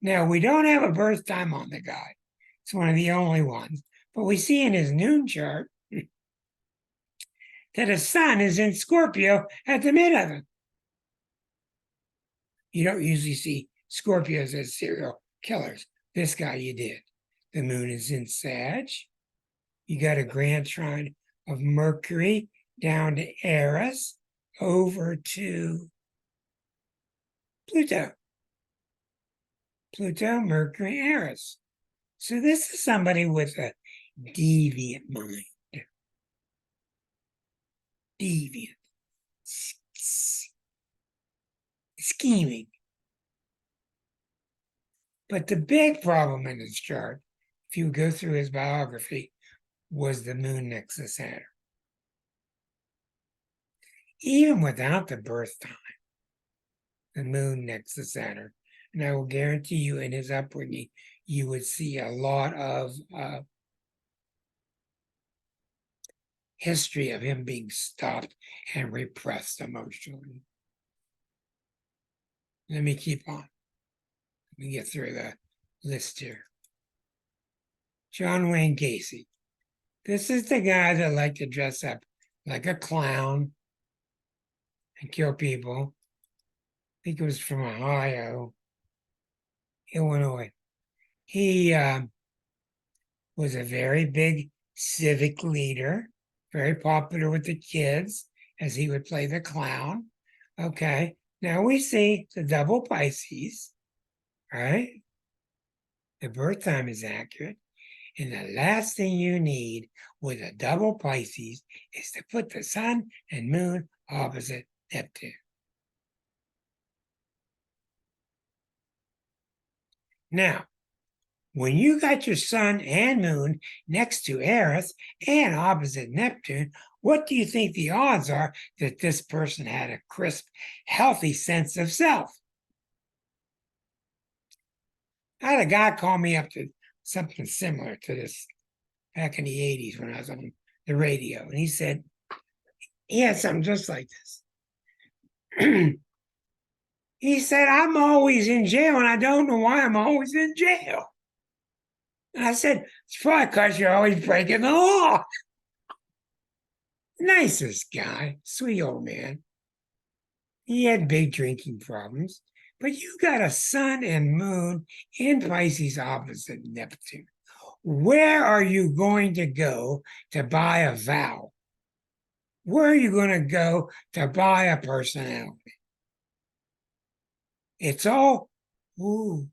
S1: Now, we don't have a birth time on the guy. It's one of the only ones. But we see in his noon chart that his sun is in Scorpio at the midheaven. You don't usually see Scorpios as serial killers. This guy you did. The moon is in Sag. You got a grand trine of Mercury down to Eris over to Pluto. Pluto, Mercury, Eris. So this is somebody with a deviant mind. Deviant. Scheming. But the big problem in his chart, if you go through his biography, was the moon next to Saturn. Even without the birth time, the moon next to Saturn, and I will guarantee you in his upbringing, you would see a lot of history of him being stopped and repressed emotionally. Let me keep on. Let me get through the list here. John Wayne Gacy. This is the guy that liked to dress up like a clown and kill people. I think it was from Ohio, Illinois. He was a very big civic leader, very popular with the kids as he would play the clown. Okay, now we see the double Pisces, right? The birth time is accurate. And the last thing you need with a double Pisces is to put the sun and moon opposite Neptune. Now, when you got your sun and moon next to Eris and opposite Neptune, what do you think the odds are that this person had a crisp, healthy sense of self? I had a guy call me up to something similar to this back in the 80s when I was on the radio. And he said, he had something just like this. He said, I'm always in jail and I don't know why I'm always in jail. And I said, it's probably because you're always breaking the law. Nicest guy, sweet old man. He had big drinking problems, but you got a sun and moon in Pisces opposite Neptune. Where are you going to go to buy a vow? Where are you going to go to buy a personality? It's all, ooh,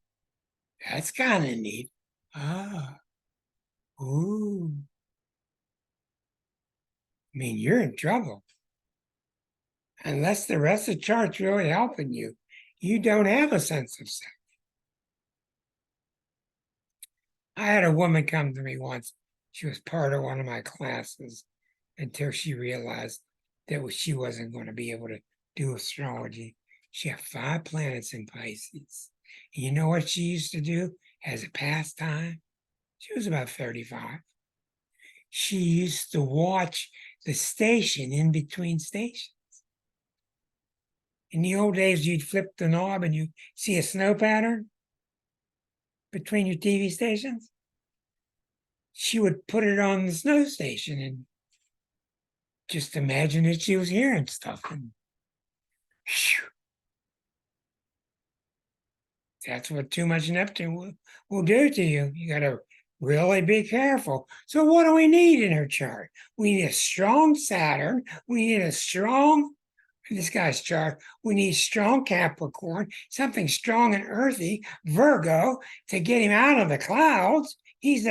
S1: that's kind of neat. Ah, Ooh. I mean, you're in trouble. Unless the rest of the chart's really helping you, you don't have a sense of self. I had a woman come to me once. She was part of one of my classes until she realized that she wasn't going to be able to do astrology. She had 5 planets in Pisces. And you know what she used to do as a pastime? She was about 35. She used to watch the station in between stations. In the old days, you'd flip the knob and you see a snow pattern between your TV stations. She would put it on the snow station and just imagine that she was hearing stuff. And whew, that's what too much Neptune will do to you. You got to really be careful. So, what do we need in her chart? We need a strong Saturn. We need a strong, in this guy's chart, we need strong Capricorn, something strong and earthy, Virgo, to get him out of the clouds. He's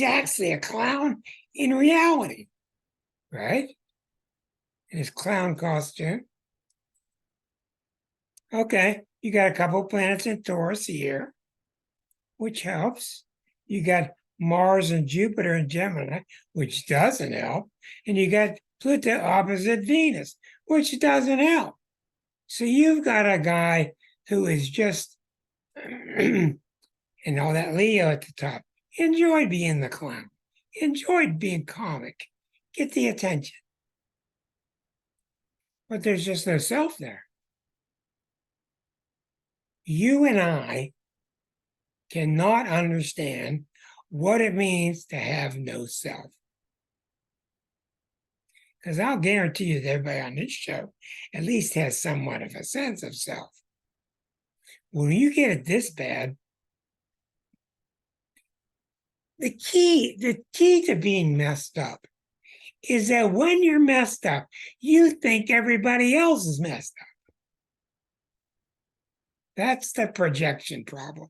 S1: actually a clown in reality, right? In his clown costume. Okay, you got a couple planets in Taurus here, which helps. You got Mars and Jupiter in Gemini, which doesn't help. And you got Pluto opposite Venus, which doesn't help. So you've got a guy who is just, and all that Leo at the top, enjoyed being the clown, enjoyed being comic, get the attention. But there's just no self there. You and I cannot understand what it means to have no self. Because I'll guarantee you that everybody on this show at least has somewhat of a sense of self. When you get it this bad, the key to being messed up is that when you're messed up, you think everybody else is messed up. That's the projection problem.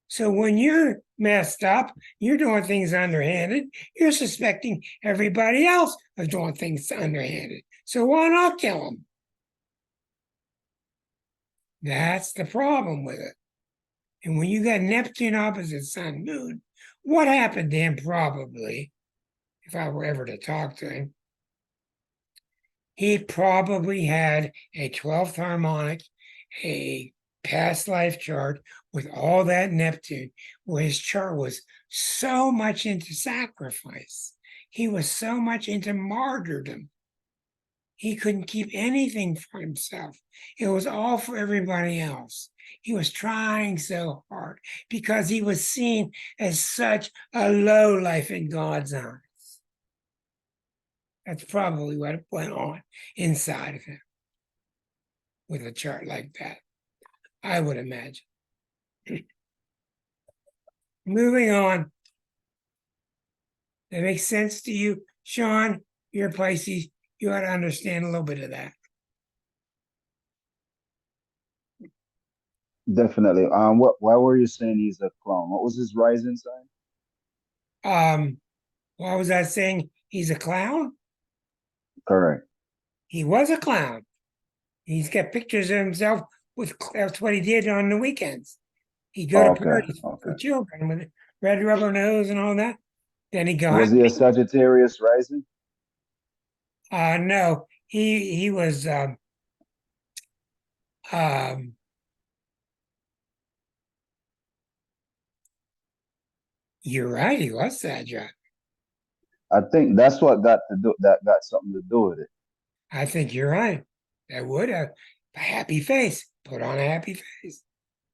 S1: So when you're messed up, you're doing things underhanded, you're suspecting everybody else of doing things underhanded. So why not kill them? That's the problem with it. And when you got Neptune opposite Sun, Moon, what happened to him probably, if I were ever to talk to him, he probably had a 12th harmonic, a past life chart with all that Neptune, where his chart was so much into sacrifice. He was so much into martyrdom. He couldn't keep anything for himself. It was all for everybody else. He was trying so hard because he was seen as such a low life in God's eyes. That's probably what went on inside of him with a chart like that, I would imagine. Moving on. That makes sense to you, Sean? You're Pisces. You ought to understand a little bit of that.
S2: Definitely. Why were you saying he's a clown? What was his rising sign?
S1: Why was I saying he's a clown?
S2: Correct.
S1: He was a clown. He's got pictures of himself with, that's what he did on the weekends. He'd go to
S2: Okay.
S1: parties
S2: Okay.
S1: for children with red rubber nose and all that. Then he go,
S2: Was he a Sagittarius rising?
S1: no, he was um you're right, he was Sagittarius.
S2: I think that's what got something to do with it.
S1: I think you're right. That would have a happy face. Put on a happy face.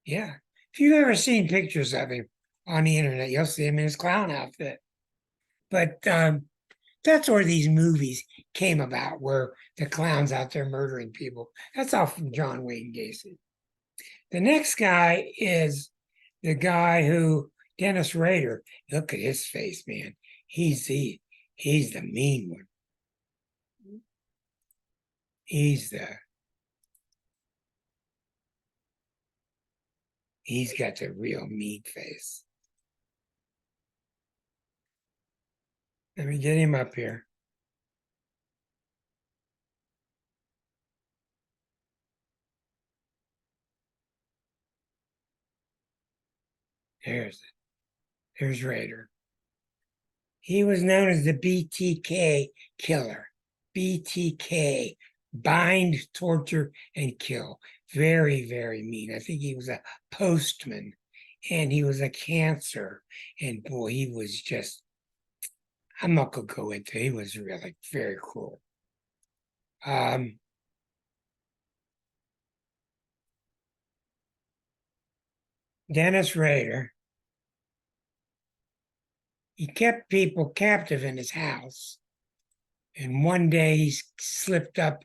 S1: Yeah. If you've ever seen pictures of him on the internet, you'll see him in his clown outfit. But that's where these movies came about, where the clown's out there murdering people. That's all from John Wayne Gacy. The next guy is the guy who, Dennis Rader. Look at his face, man. He's the mean one. He's got the real mean face. Let me get him up here. There's Raider. He was known as the BTK killer. BTK, bind, torture, and kill. Very, very mean. I think he was a postman and he was a Cancer. And boy, he was just, I'm not going to go into it. He was really very cruel. Dennis Rader, he kept people captive in his house. And one day he slipped up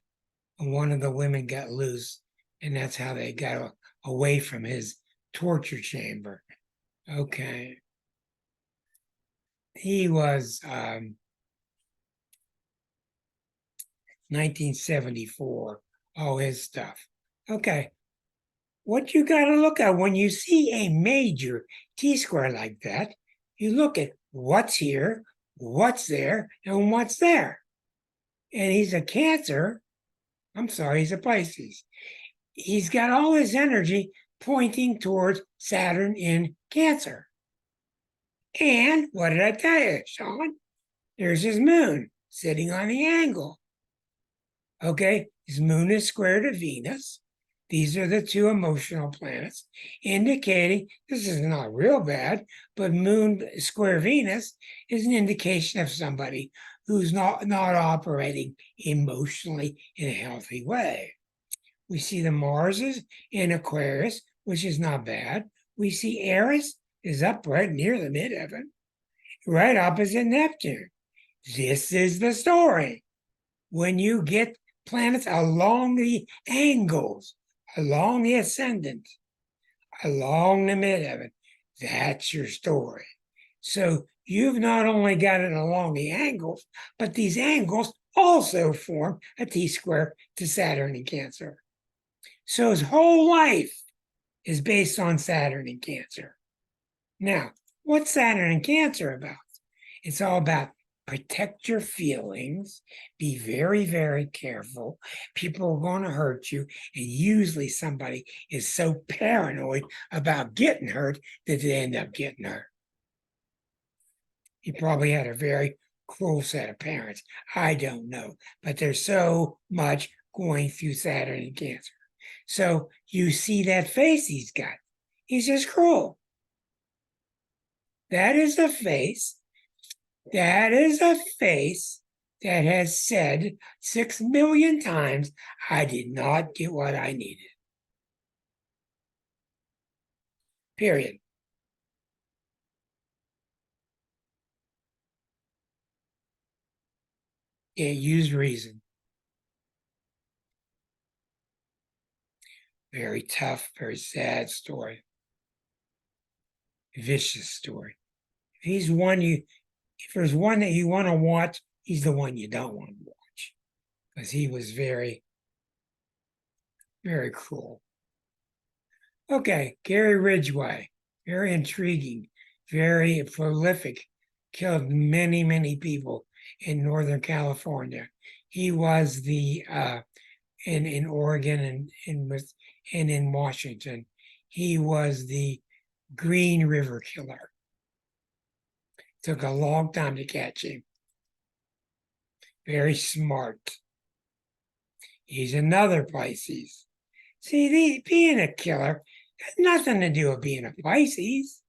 S1: and one of the women got loose. And that's how they got away from his torture chamber. Okay. He was 1974, all his stuff. Okay. What you got to look at when you see a major T-square like that, you look at what's here, what's there, and what's there. And he's a Cancer. I'm sorry, he's a Pisces. He's got all his energy pointing towards Saturn in Cancer. And what did I tell you, Sean? There's his moon sitting on the angle. Okay, his moon is square to Venus. These are the two emotional planets, indicating this is not real bad, but moon square Venus is an indication of somebody who's not operating emotionally in a healthy way. We see the Marses in Aquarius, which is not bad. We see Eris is up right near the midheaven, right opposite Neptune. This is the story. When you get planets along the angles, along the ascendant, along the midheaven, that's your story. So you've not only got it along the angles, but these angles also form a T-square to Saturn in Cancer. So his whole life is based on Saturn in Cancer. Now, what's Saturn in Cancer about? It's all about protect your feelings, be very, very careful. People are going to hurt you. And usually somebody is so paranoid about getting hurt that they end up getting hurt. He probably had a very cruel set of parents. I don't know. But there's so much going through Saturn in Cancer. So you see that face he's got. He's just cruel. That is a face. That is a face that has said 6 million times, I did not get what I needed. Period. It used reason. Very tough, very sad story. Vicious story. If there's one that you want to watch, he's the one you don't want to watch. Because he was very, very cruel. Okay, Gary Ridgway, very intriguing, very prolific, killed many, many people in Northern California. He was the in Oregon and in Washington. He was the Green River Killer. Took a long time to catch him. Very smart. He's another Pisces. See, being a killer has nothing to do with being a Pisces.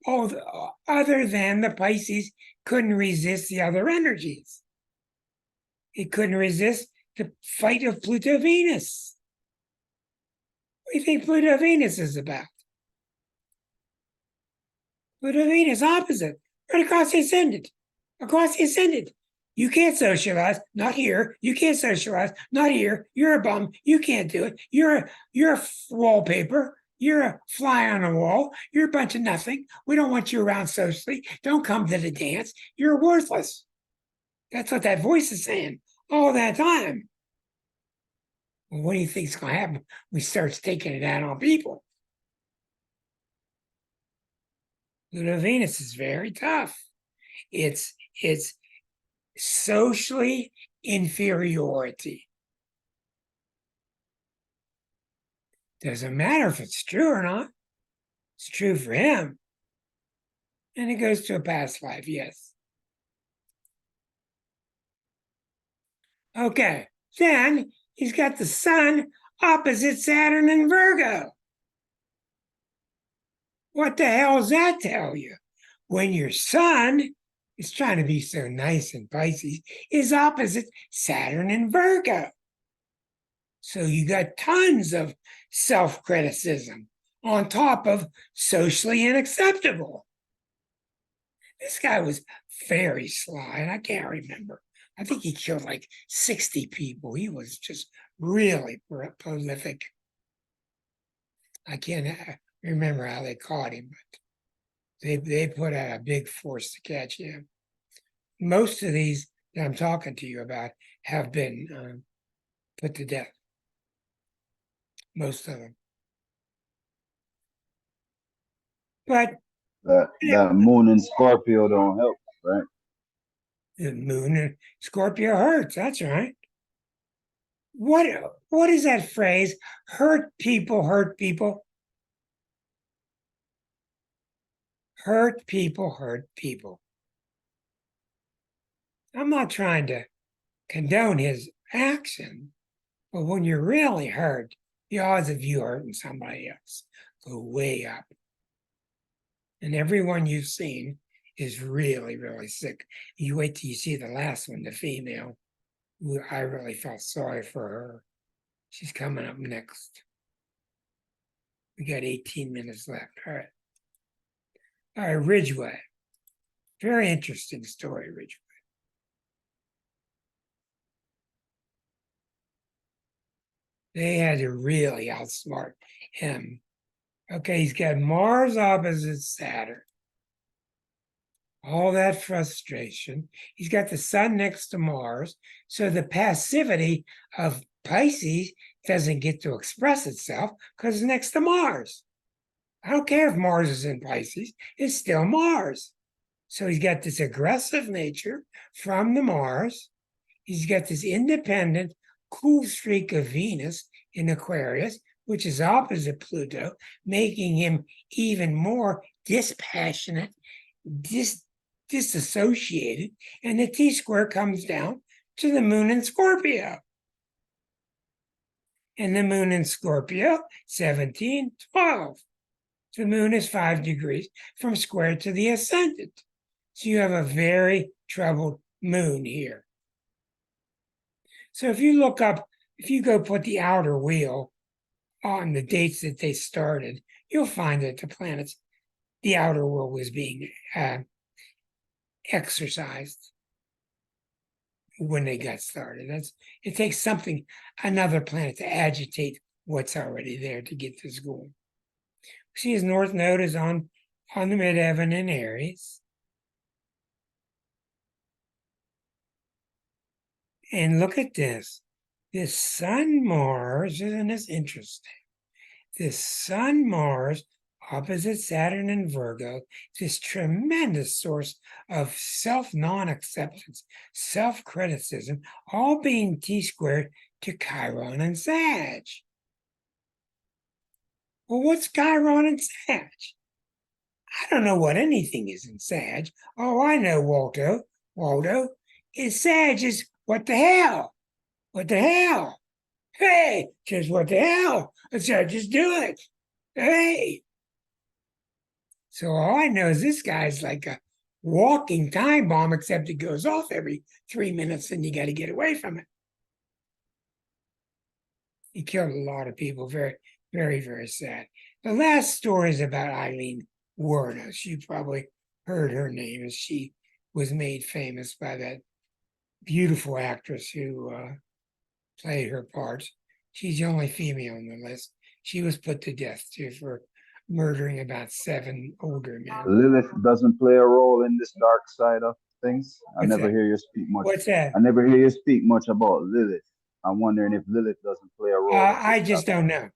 S1: Other than the Pisces couldn't resist the other energies. It couldn't resist the fight of Pluto-Venus. What do you think Pluto-Venus is about? Pluto-Venus opposite, right across the ascendant. Across the ascendant. You can't socialize, not here. You can't socialize, not here. You're a bum. You can't do it. You're a wallpaper. You're a fly on a wall. You're a bunch of nothing. We don't want you around socially. Don't come to the dance. You're worthless. That's what that voice is saying all that time. Well, what do you think is going to happen when we start taking it out on people? Pluto Venus is very tough. It's socially inferiority. Doesn't matter if it's true or not. It's true for him. And it goes to a past life, yes. Okay, then he's got the sun opposite Saturn in Virgo. What the hell does that tell you? When your sun is trying to be so nice in Pisces, is opposite Saturn in Virgo. So you got tons of self-criticism on top of socially unacceptable. This guy was very sly, and I can't remember. I think he killed like 60 people. He was just really prolific. I can't remember how they caught him, but they put out a big force to catch him. Most of these that I'm talking to you about have been put to death. Most of them. But
S2: that moon in Scorpio don't help, right?
S1: the moon in Scorpio hurts. That's right. What is that phrase? Hurt people, hurt people. Hurt people, hurt people. I'm not trying to condone his action, but when you're really hurt, the odds of you hurting somebody else go way up. And everyone you've seen is really, really sick. You wait till you see the last one, the female. I really felt sorry for her. She's coming up next. We got 18 minutes left. All right. All right, Ridgeway. Very interesting story, Ridgeway. They had to really outsmart him. Okay, he's got Mars opposite Saturn. All that frustration. He's got the sun next to Mars. So the passivity of Pisces doesn't get to express itself because it's next to Mars. I don't care if Mars is in Pisces, it's still Mars. So he's got this aggressive nature from the Mars. He's got this independent, cool streak of Venus in Aquarius, which is opposite Pluto, making him even more dispassionate, disassociated, and the T-square comes down to the moon in Scorpio. And the moon in Scorpio, 17, 12. The moon is 5 degrees from square to the ascendant. So you have a very troubled moon here. So if you look up, if you go put the outer wheel on the dates that they started, you'll find that the planets, the outer wheel was being exercised when they got started. It takes something, another planet to agitate what's already there to get this going. See, his north node is on the midheaven in Aries. And look at this. This Sun Mars, isn't this interesting? This Sun Mars opposite Saturn in Virgo, this tremendous source of self-non-acceptance, self-criticism, all being T-squared to Chiron and Sag. Well, what's Chiron and Sag? I don't know what anything is in Sag. Oh, I know, Waldo, is Sag is what the hell? What the hell? Hey, just what the hell? Let's just do it. Hey. So all I know is this guy's like a walking time bomb, except it goes off every 3 minutes and you got to get away from it. He killed a lot of people. Very, very, very sad. The last story is about Eileen Wuornos. You probably heard her name, as she was made famous by that beautiful actress who played her parts. She's the only female on the list. She was put to death too for murdering about 7 older men.
S2: Lilith doesn't play a role in this dark side of things. I
S1: What's
S2: never
S1: that?
S2: hear you speak much.
S1: What's that?
S2: I never hear you speak much about Lilith. I'm wondering if Lilith doesn't play a role.
S1: I just don't know.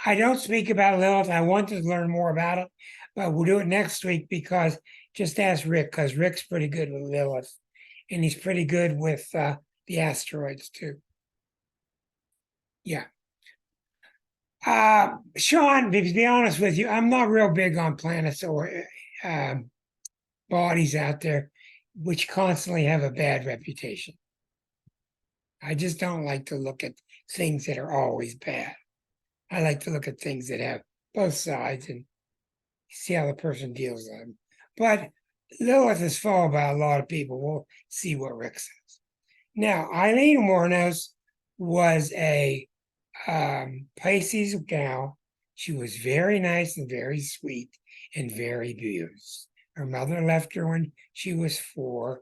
S1: I don't speak about Lilith. I want to learn more about it, but we'll do it next week because just ask Rick, because Rick's pretty good with Lilith, and he's pretty good with the asteroids too. Yeah. Sean, to be honest with you, I'm not real big on planets or bodies out there which constantly have a bad reputation. I just don't like to look at things that are always bad. I like to look at things that have both sides and see how the person deals with them. But Lilith is followed by a lot of people. We'll see what Rick says. Now, Eileen Wuornos was a Pisces gal. She was very nice and very sweet and very abused. Her mother left her when she was 4.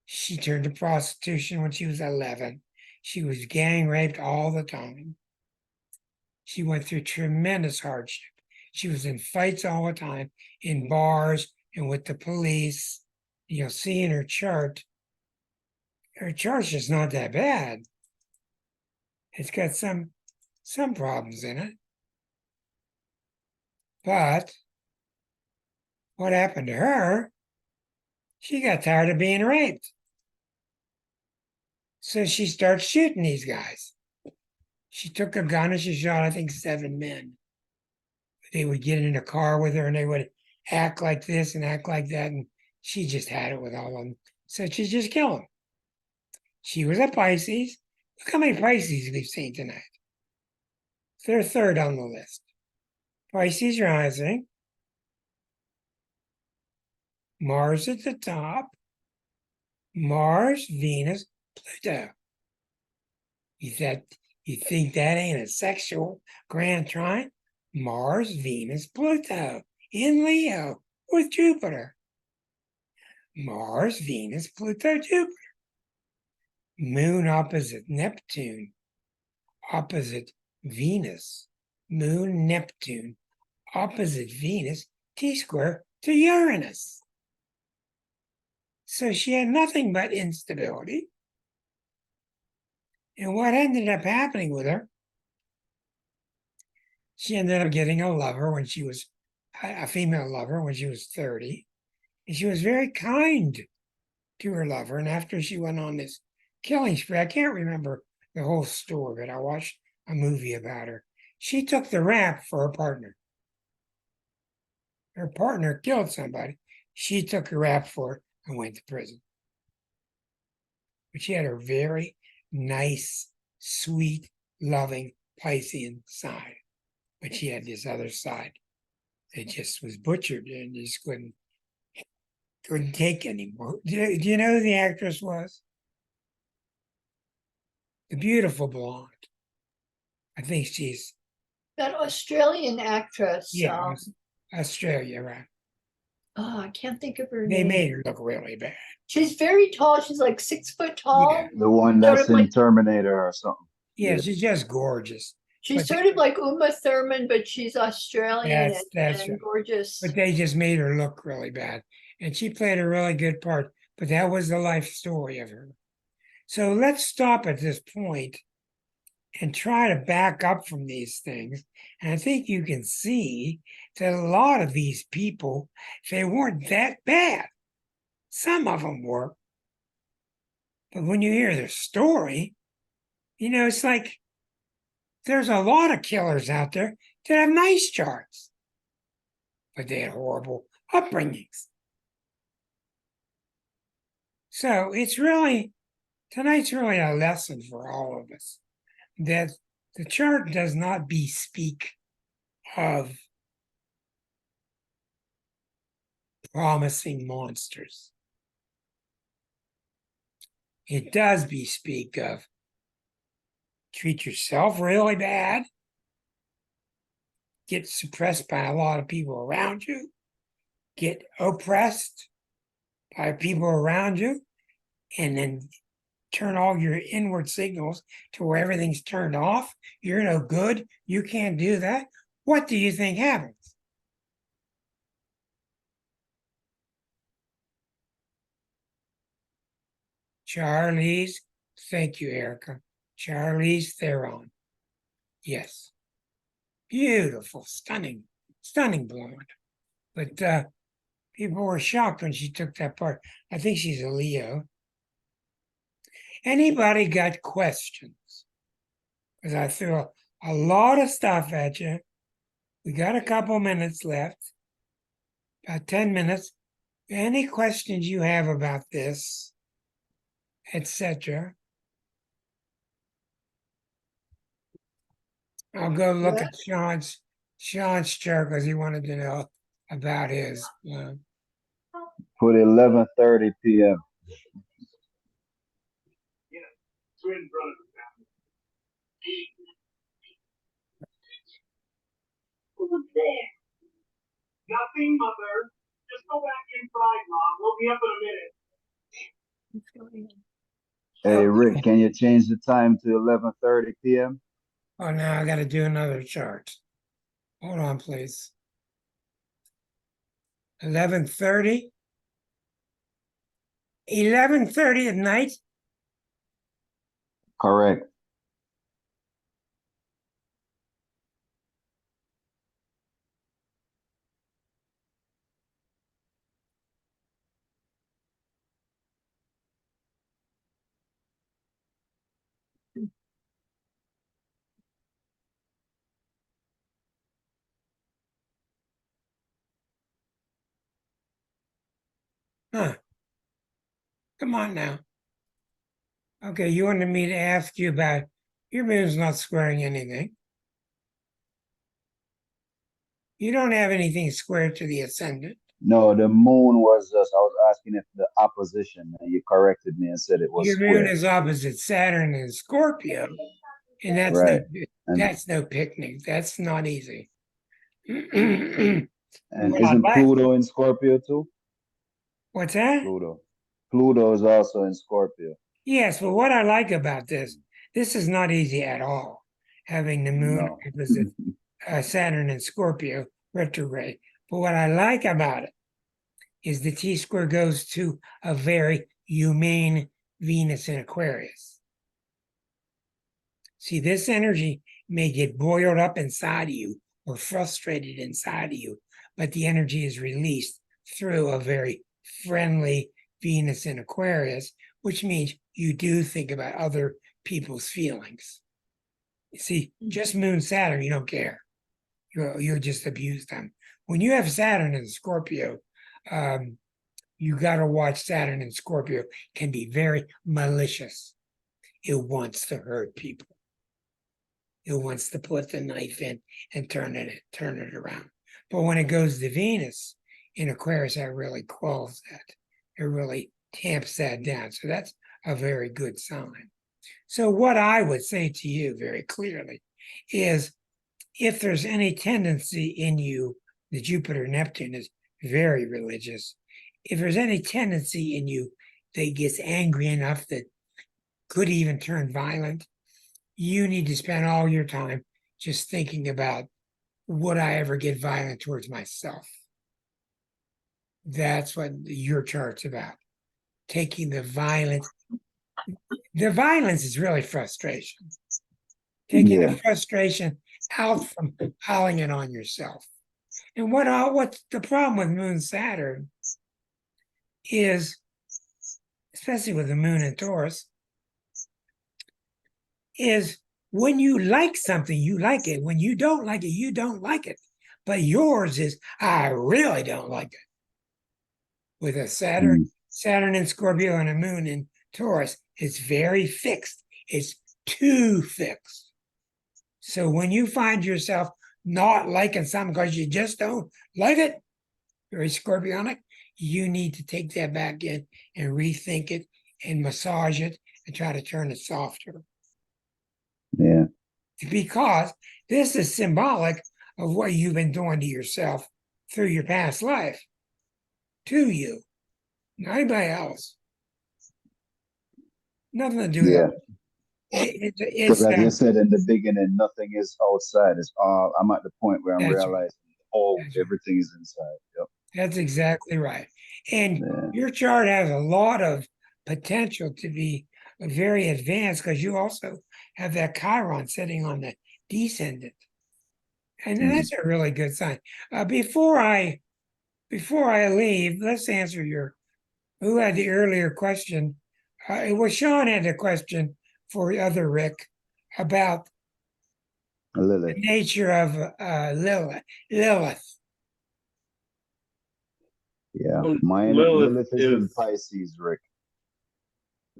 S1: She turned to prostitution when she was 11. She was gang raped all the time. She went through tremendous hardship. She was in fights all the time, in bars and with the police. You'll see in her chart's just not that bad. It's got some problems in it. But what happened to her? She got tired of being raped. So she starts shooting these guys. She took a gun and she shot, I think, 7 men. They would get in a car with her and they would act like this and act like that. And she just had it with all of them. So she just killed them. She was a Pisces. Look how many Pisces we've seen tonight. They're third on the list. Pisces rising. Mars at the top. Mars, Venus, Pluto. You think that ain't a sexual grand trine? Mars, Venus, Pluto in Leo with Jupiter. Mars, Venus, Pluto, Jupiter. Moon opposite Neptune, opposite Venus. Moon, Neptune, opposite Venus, T-square to Uranus. So she had nothing but instability. And what ended up happening with her, she ended up getting a lover when she was a female lover when she was 30. And she was very kind to her lover. And after she went on this killing spree, I can't remember the whole story, but I watched a movie about her. She took the rap for her partner. Her partner killed somebody. She took the rap for it and went to prison. But she had a very nice, sweet, loving Piscean side. But she had this other side that just was butchered and just couldn't take anymore. Do you know who the actress was? The beautiful blonde. I think she's
S4: That Australian actress.
S1: Australia, right?
S4: Oh, I can't think of her
S1: They
S4: name.
S1: made her look really bad.
S4: She's very tall. She's like 6 foot tall.
S2: The one
S4: Sort
S2: that's
S4: of
S2: in
S4: like-
S2: Terminator or something.
S1: Yeah,
S2: Yeah.
S1: she's just gorgeous.
S4: She's
S1: But
S4: sort of like Uma Thurman, but she's Australian
S1: That's
S4: and
S1: right.
S4: gorgeous.
S1: But they just made her look really bad. And she played a really good part, but that was the life story of her. So let's stop at this point and try to back up from these things. And I think you can see that a lot of these people, they weren't that bad. Some of them were. But when you hear their story, it's like there's a lot of killers out there that have nice charts, but they had horrible upbringings. So tonight's really a lesson for all of us that the chart does not bespeak of promising monsters. It does bespeak of treat yourself really bad, get suppressed by a lot of people around you, get oppressed by people around you, and then turn all your inward signals to where everything's turned off. You're no good. You can't do that. What do you think happens? Charlize, thank you, Erica. Charlize Theron. Yes. Beautiful, stunning, stunning blonde. But people were shocked when she took that part. I think she's a Leo. Anybody got questions? Because I threw a lot of stuff at you. We got a couple minutes left, about 10 minutes. Any questions you have about this, etc.? I'll go look at Sean's chart because he wanted to know about his.
S2: Put 11:30 p.m.
S5: Nothing, mother. Just go back inside, Mom. We'll be up in a minute.
S2: Hey Rick, can you change the time to 11:30 p.m.?
S1: Oh, now I got to do another chart. Hold on, please. 11:30. 11:30 at night.
S2: Correct.
S1: Huh. Come on now. Okay, you wanted me to ask you about your moon's not squaring anything. You don't have anything square to the ascendant.
S2: No, the moon was just, I was asking if the opposition, and you corrected me and said it was
S1: Your moon
S2: square.
S1: is opposite Saturn and Scorpio, and that's
S2: Right. And,
S1: that's no picnic. That's not easy.
S2: and
S1: Well, I
S2: isn't
S1: like-
S2: Pluto in Scorpio too?
S1: What's that?
S2: Pluto is also in Scorpio.
S1: Yes, but what I like about this is not easy at all. Having the moon
S2: No.
S1: opposite Saturn and Scorpio retrograde. But what I like about it is the T-square goes to a very humane Venus in Aquarius. See, this energy may get boiled up inside of you or frustrated inside of you, but the energy is released through a very friendly Venus in Aquarius, which means you do think about other people's feelings. You see, just Moon Saturn, you don't care. You'll just abuse them. When you have Saturn in Scorpio, you got to watch Saturn in Scorpio can be very malicious. It wants to hurt people. It wants to put the knife in and turn it around. But when it goes to Venus in Aquarius, that really quells that. It really tamps that down. So that's a very good sign. So what I would say to you very clearly is if there's any tendency in you, the Jupiter Neptune is very religious. If there's any tendency in you that gets angry enough that could even turn violent, you need to spend all your time just thinking about, would I ever get violent towards myself? That's what your chart's about. Taking the violence. The violence is really frustration. Taking the frustration out from piling it on yourself. And what's the problem with Moon Saturn is, especially with the moon in Taurus, is when you like something, you like it. When you don't like it, you don't like it. But yours is, I really don't like it. With a Saturn in Scorpio and a moon in Taurus, it's very fixed. It's too fixed. So when you find yourself not liking something because you just don't like it, very Scorpionic, you need to take that back in and rethink it and massage it and try to turn it softer.
S2: Yeah.
S1: Because this is symbolic of what you've been doing to yourself through your past life. To you, not anybody else. Nothing to do with
S2: Yeah.
S1: it.
S2: Because as you said in the beginning, nothing is outside. It's all, I'm at the point where I'm
S1: That's right.
S2: realizing, everything is inside. Yep.
S1: That's exactly right. And your chart has a lot of potential to be very advanced because you also have that Chiron sitting on the descendant. And that's a really good sign. Before I leave, let's answer who had the earlier question. It was Sean had a question for the other Rick about the
S2: Lilith.
S1: nature of Lilith.
S2: Yeah.
S3: Well,
S2: Mine
S3: Lilith
S2: Lilith is in
S3: is-
S2: Pisces, Rick.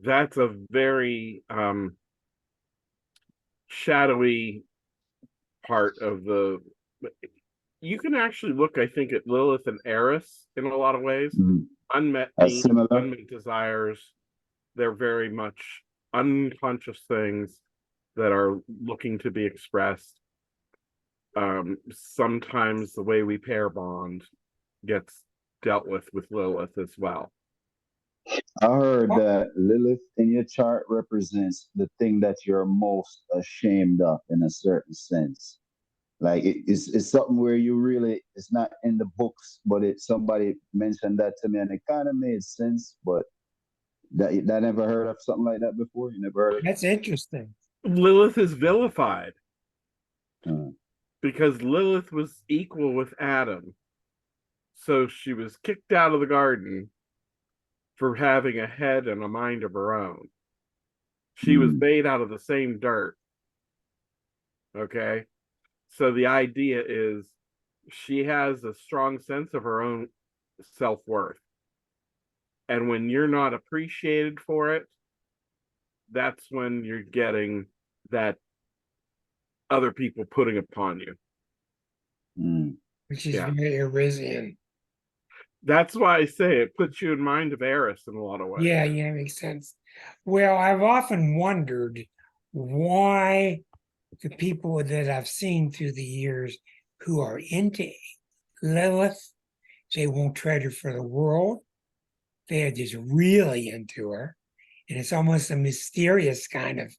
S3: That's a very shadowy part of the. You can actually look, I think, at Lilith and Eris in a lot of ways.
S2: Mhm.
S3: Unmet
S2: As
S3: needs,
S2: similar.
S3: unmet desires. They're very much unconscious things that are looking to be expressed. Sometimes the way we pair bond gets dealt with Lilith as well.
S2: I heard that Lilith in your chart represents the thing that you're most ashamed of in a certain sense. Like it's something where you really, it's not in the books, but somebody mentioned that to me and it kind of made sense, but that never heard of something like that before? You never heard of
S1: That's interesting.
S3: Lilith is vilified
S2: it?
S3: because Lilith was equal with Adam. So she was kicked out of the garden for having a head and a mind of her own. She was made out of the same dirt. Okay? So the idea is she has a strong sense of her own self-worth. And when you're not appreciated for it, that's when you're getting that other people putting upon you.
S1: Which is
S3: Yeah.
S1: very Arisian.
S3: That's why I say it puts you in mind of Eris in a lot of ways.
S1: Yeah, makes sense. Well, I've often wondered why the people that I've seen through the years who are into Lilith, they won't trade her for the world. They are just really into her. And it's almost a mysterious kind of,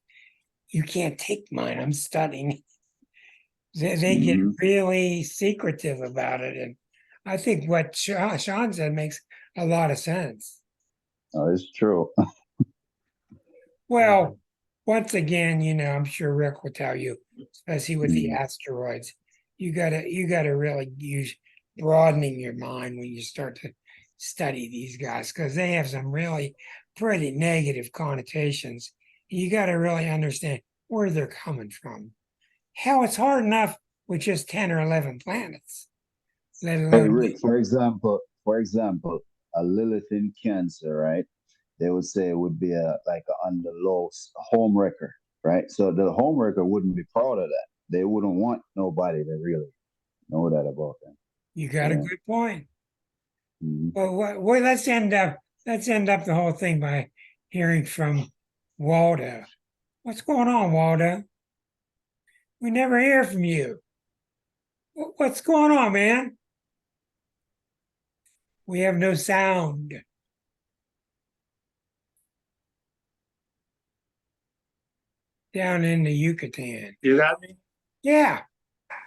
S1: you can't take mine, I'm studying. They get really secretive about it. And I think what Sean said makes a lot of sense.
S2: Oh, it's true.
S1: Well, once again, I'm sure Rick will tell you, especially with the asteroids, you gotta really use broadening your mind when you start to study these guys, because they have some really pretty negative connotations. You gotta really understand where they're coming from. Hell, it's hard enough with just 10 or 11 planets, let
S2: Hey,
S1: alone
S2: Rick, for example, a Lilith in Cancer, right? They would say it would be like on the low home wrecker, right? So the home wrecker wouldn't be proud of that. They wouldn't want nobody to really know that about them.
S1: you got a good point.
S2: Mhm.
S1: Well, let's end up the whole thing by hearing from Waldo. What's going on, Waldo? We never hear from you. What's going on, man? We have no sound. Down in the Yucatan.
S6: You got me?
S1: Yeah.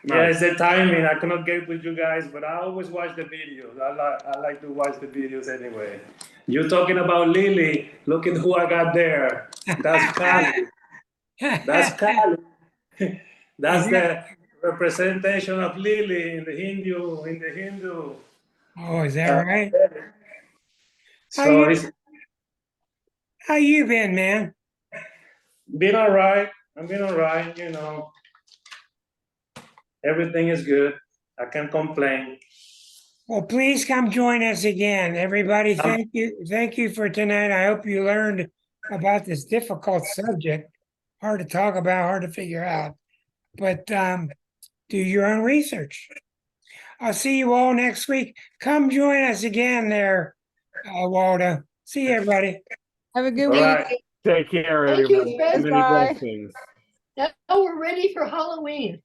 S6: Yeah, it's the timing. I cannot get with you guys, but I always watch the videos. I like to watch the videos anyway. You're talking about Lily. Look at who I got there. That's Kali. That's Kali. That's the representation of Lily in the Hindu.
S1: Oh, is that right?
S6: So it's
S1: How you been, man?
S6: been all right. I've been all right, Everything is good. I can't complain.
S1: Well, please come join us again. Everybody, thank you. Thank you for tonight. I hope you learned about this difficult subject. Hard to talk about, hard to figure out. But do your own research. I'll see you all next week. Come join us again there, Waldo. See you, everybody.
S7: Have a good
S6: All
S7: week.
S6: right.
S3: Take care,
S4: Thank you,
S3: everyone.
S4: Fred.
S3: Many
S7: Bye.
S3: blessings.
S4: Now we're ready for Halloween.